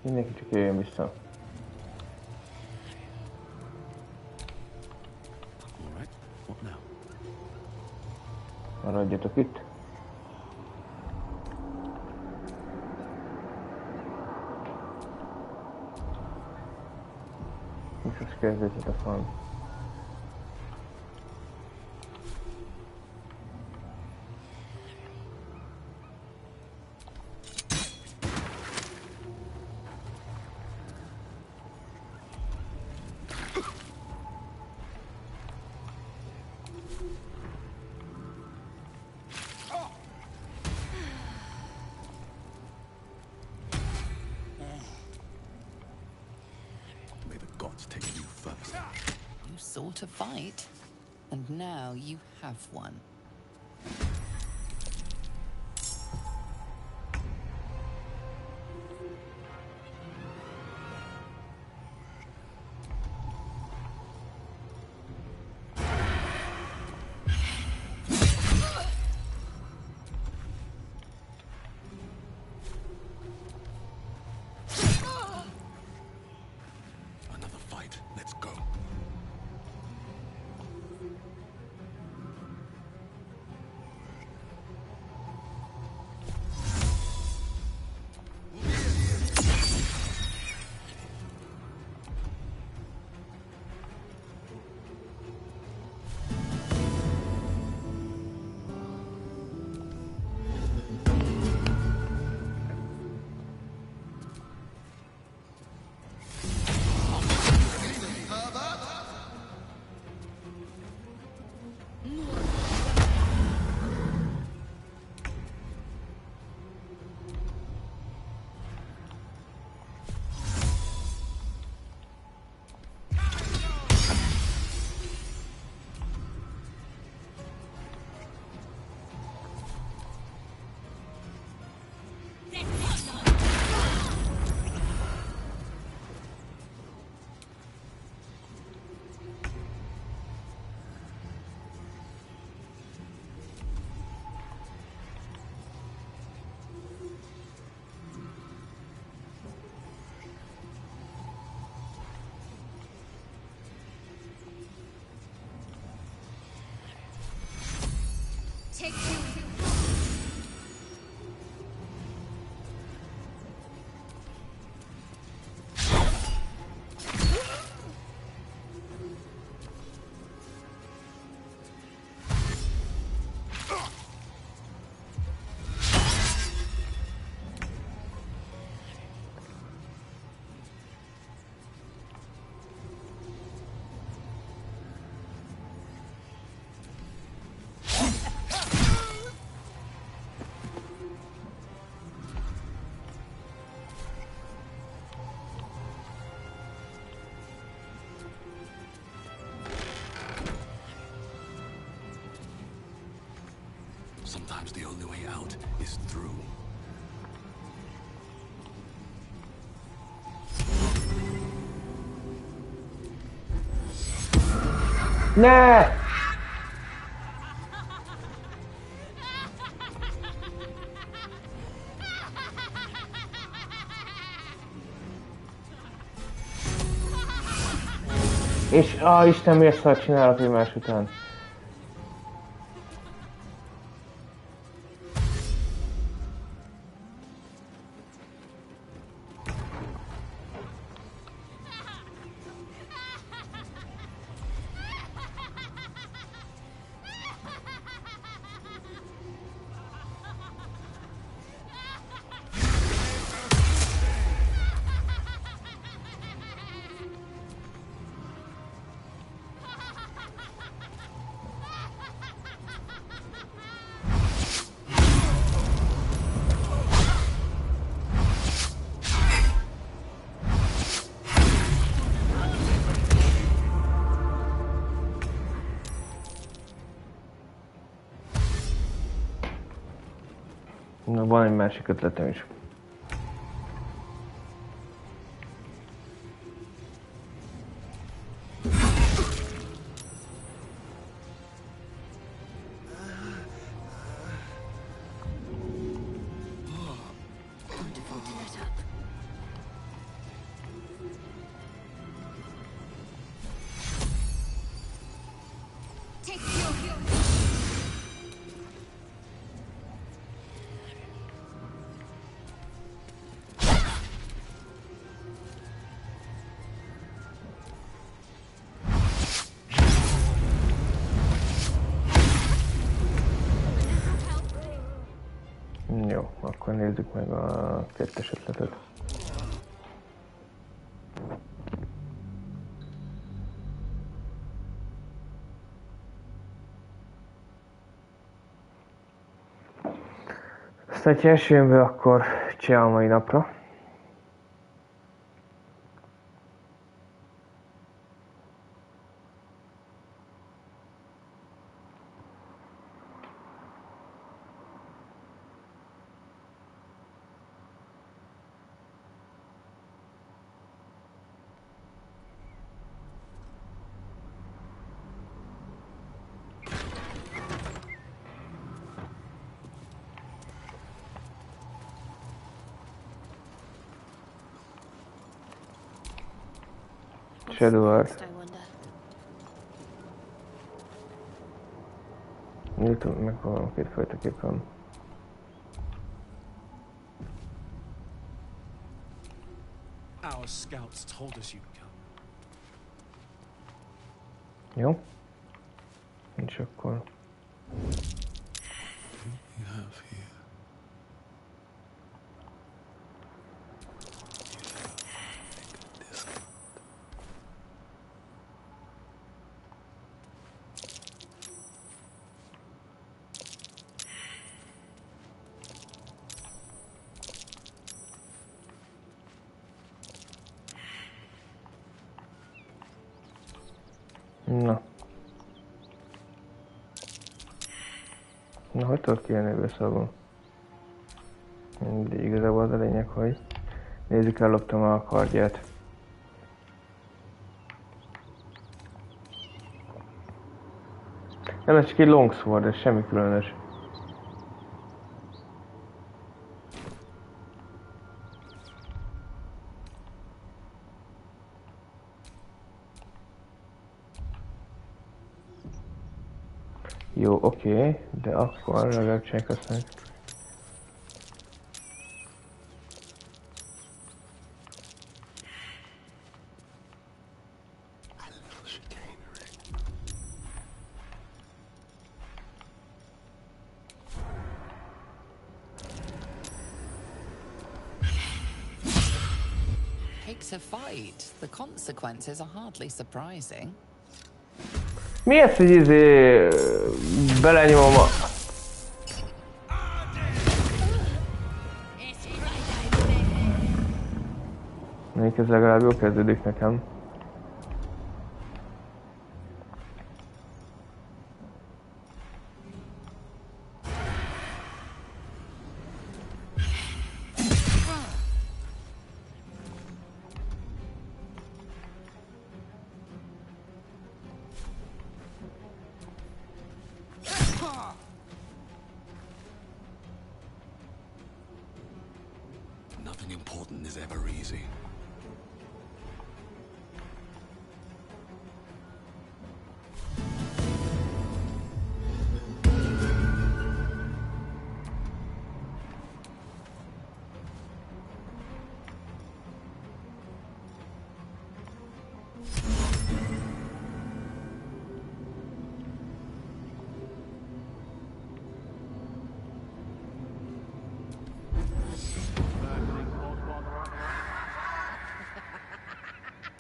Mindenki csak jöjjön vissza. Maradjatok itt. És most kezdődjetek valami. To fight, and now you have one. Take you. Sometimes the only way out is through. Ne! És, Isten, miért szart csinálok egymás után? Na, van egy másik ötletem is. Jó, akkor nézzük meg a kettes ötletet. Aztán, ha esőjön be, akkor csinál a mai napra. Shadowheart. Nyitom, megpróbálom kétfajtaképpen. Our scouts told us you'd come. Jó. És akkor... You have here. Na. Na, hogy tudok kijönni ebből szabon? De igazából az a lényeg, hogy nézzük, elloptam a kardját. Nem, ez csak egy longsword, ez semmi különös. Jó, oké, de akkor legalább csináljuk azt meg. Picks a fight. The consequences are hardly surprising. Mi ez, hogy belenyomom a... Még ez legalább jól kezdődik nekem. Nothing important is ever easy.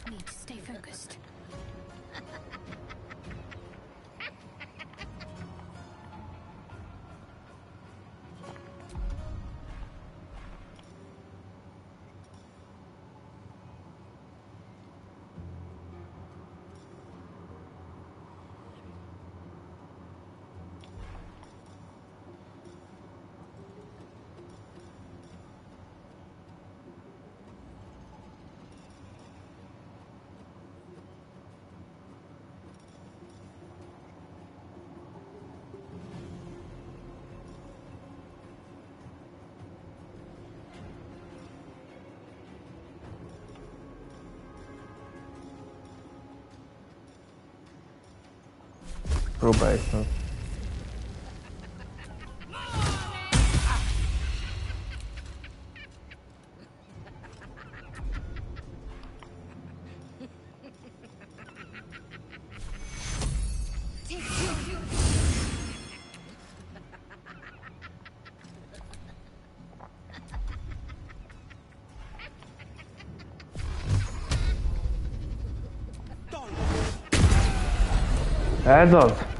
Need to stay focused. Próbáljuk meg. Ez az!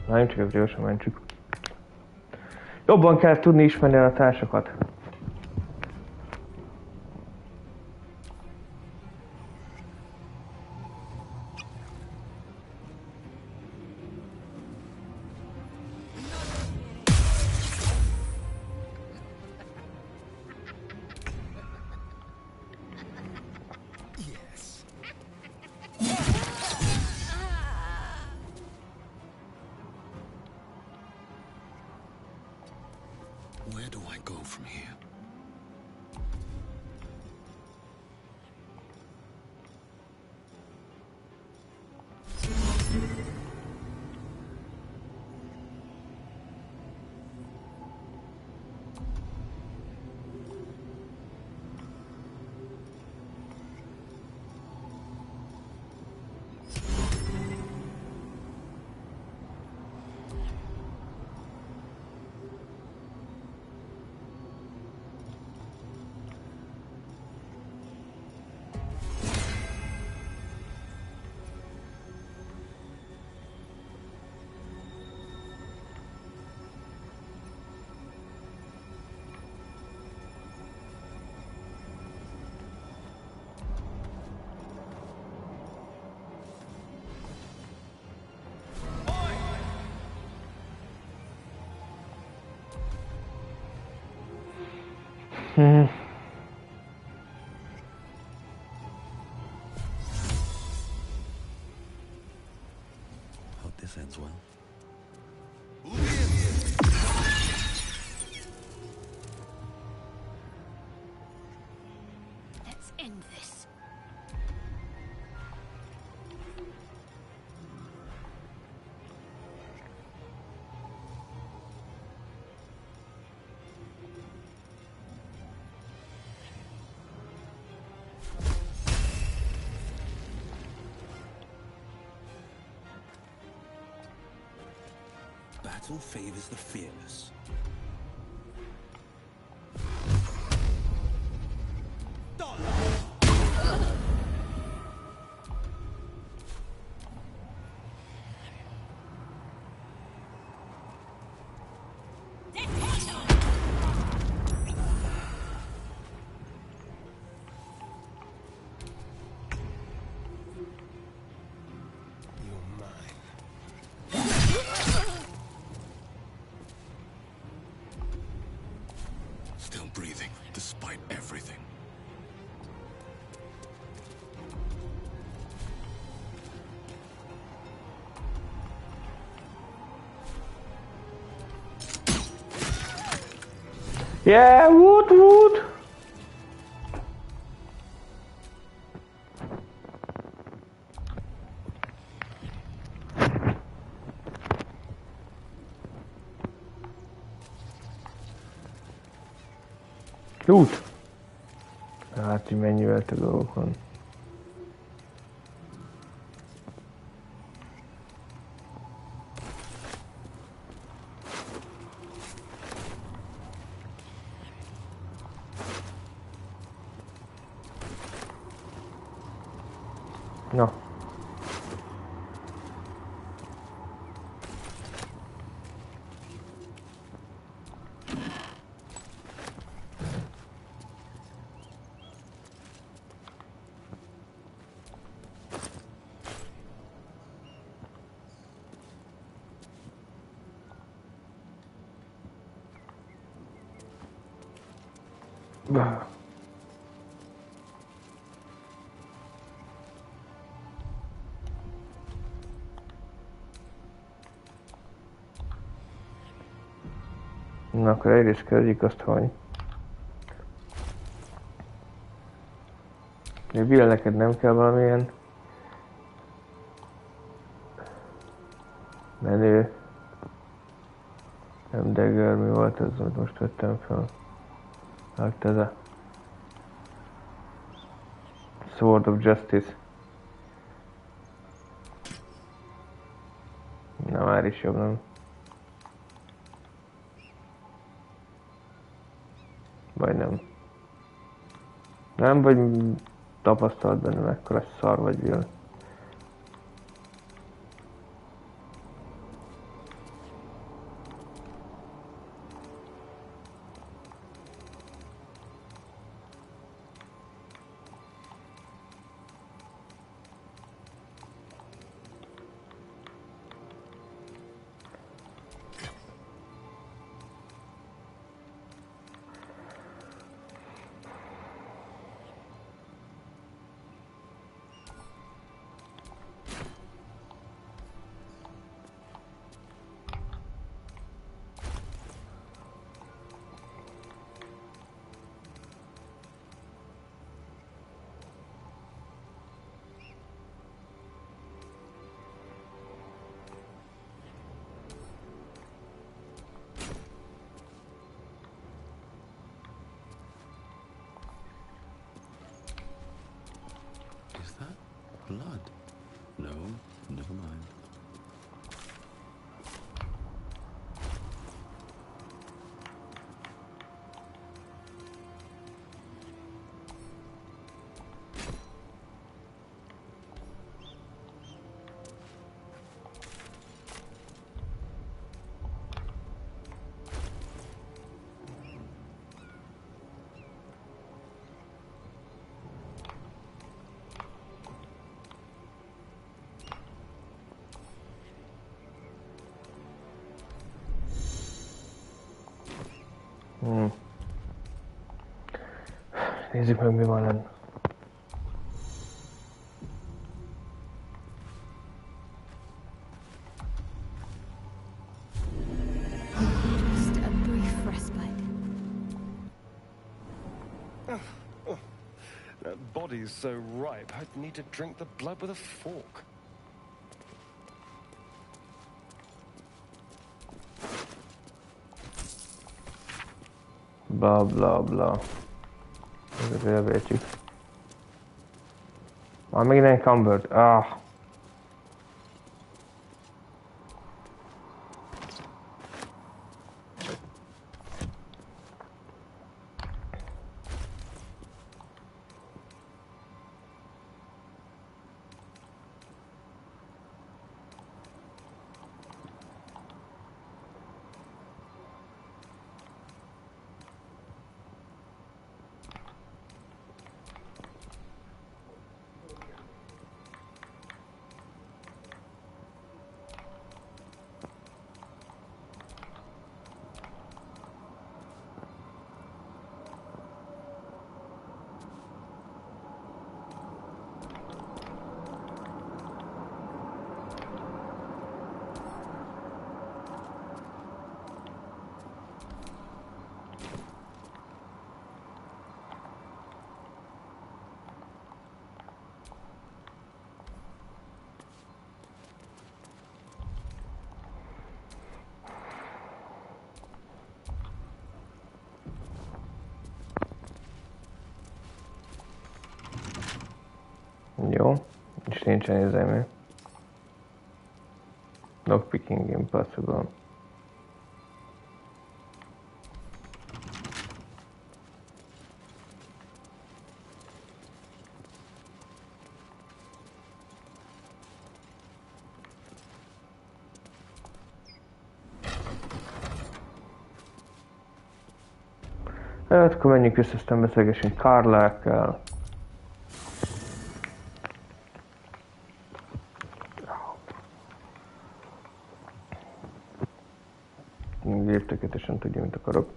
Nem csak ez gyorsan mentsük. Jobban kell tudni ismerni a társakat. Where do I go from here? Hope this ends well. battle favors the fearless. Still breathing, despite everything. Yeah, wood. Út! Hát, hogy mennyivel több dolgok van. Na. Na, akkor egyrészt kezdjük azt, hogy Bill, neked nem kell valamilyen menő, nem dagger, mi volt az, amit most vettem fel? Hát ez a Sword of Justice. Na, már is jobb, nem? Vagy nem. Nem, vagy tapasztalt benne, mekkora szar vagy, Bill. Blood? No, never mind. Nézzük meg, mi van lenne. Just a brief respite. That body's so ripe, I'd need to drink the blood with a fork. Bla bla bla. Ezeket elvértjük. Már még nem encumbered. Ah. És nincsen izemi. Lockpicking impossible. Hát akkor menjünk vissza, aztán beszélgessünk Carlákkal. Értéketesen tudja, mit akarok.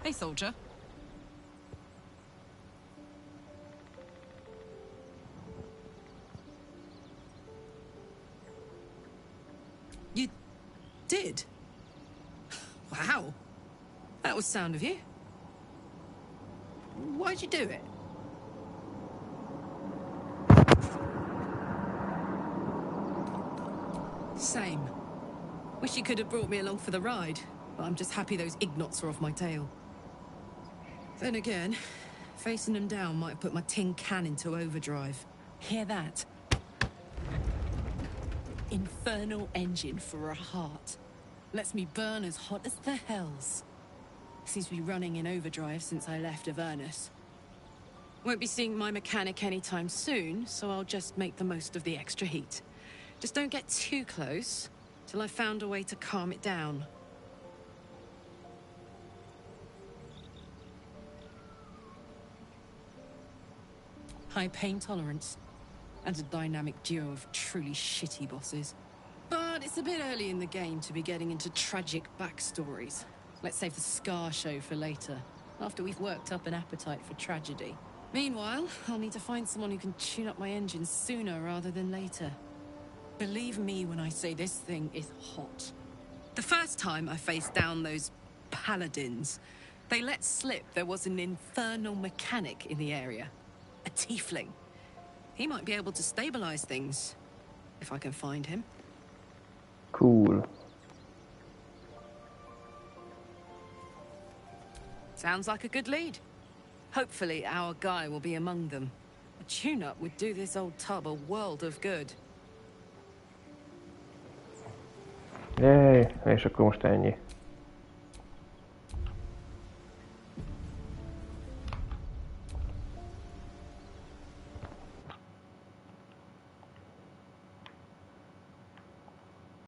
Hey, soldier. You did? Wow. That was sound of you. Why'd you do it? Same. Wish you could have brought me along for the ride, but I'm just happy those ignots are off my tail. Then again, facing them down might have put my tin can into overdrive. Hear that? Infernal engine for a heart. Lets me burn as hot as the hells. Seems to be running in overdrive since I left Avernus. Won't be seeing my mechanic anytime soon, so I'll just make the most of the extra heat. Just don't get too close, till I've found a way to calm it down. High pain tolerance, and a dynamic duo of truly shitty bosses. But it's a bit early in the game to be getting into tragic backstories. Let's save the Scar show for later, after we've worked up an appetite for tragedy. Meanwhile, I'll need to find someone who can tune up my engine sooner rather than later. Believe me when I say this thing is hot. The first time I faced down those paladins, they let slip there was an infernal mechanic in the area. A tiefling. He might be able to stabilize things, if I can find him. Cool. Sounds like a good lead. Hopefully our guy will be among them. A tune-up would do this old tub a world of good. Yay, és akkor most ennyi.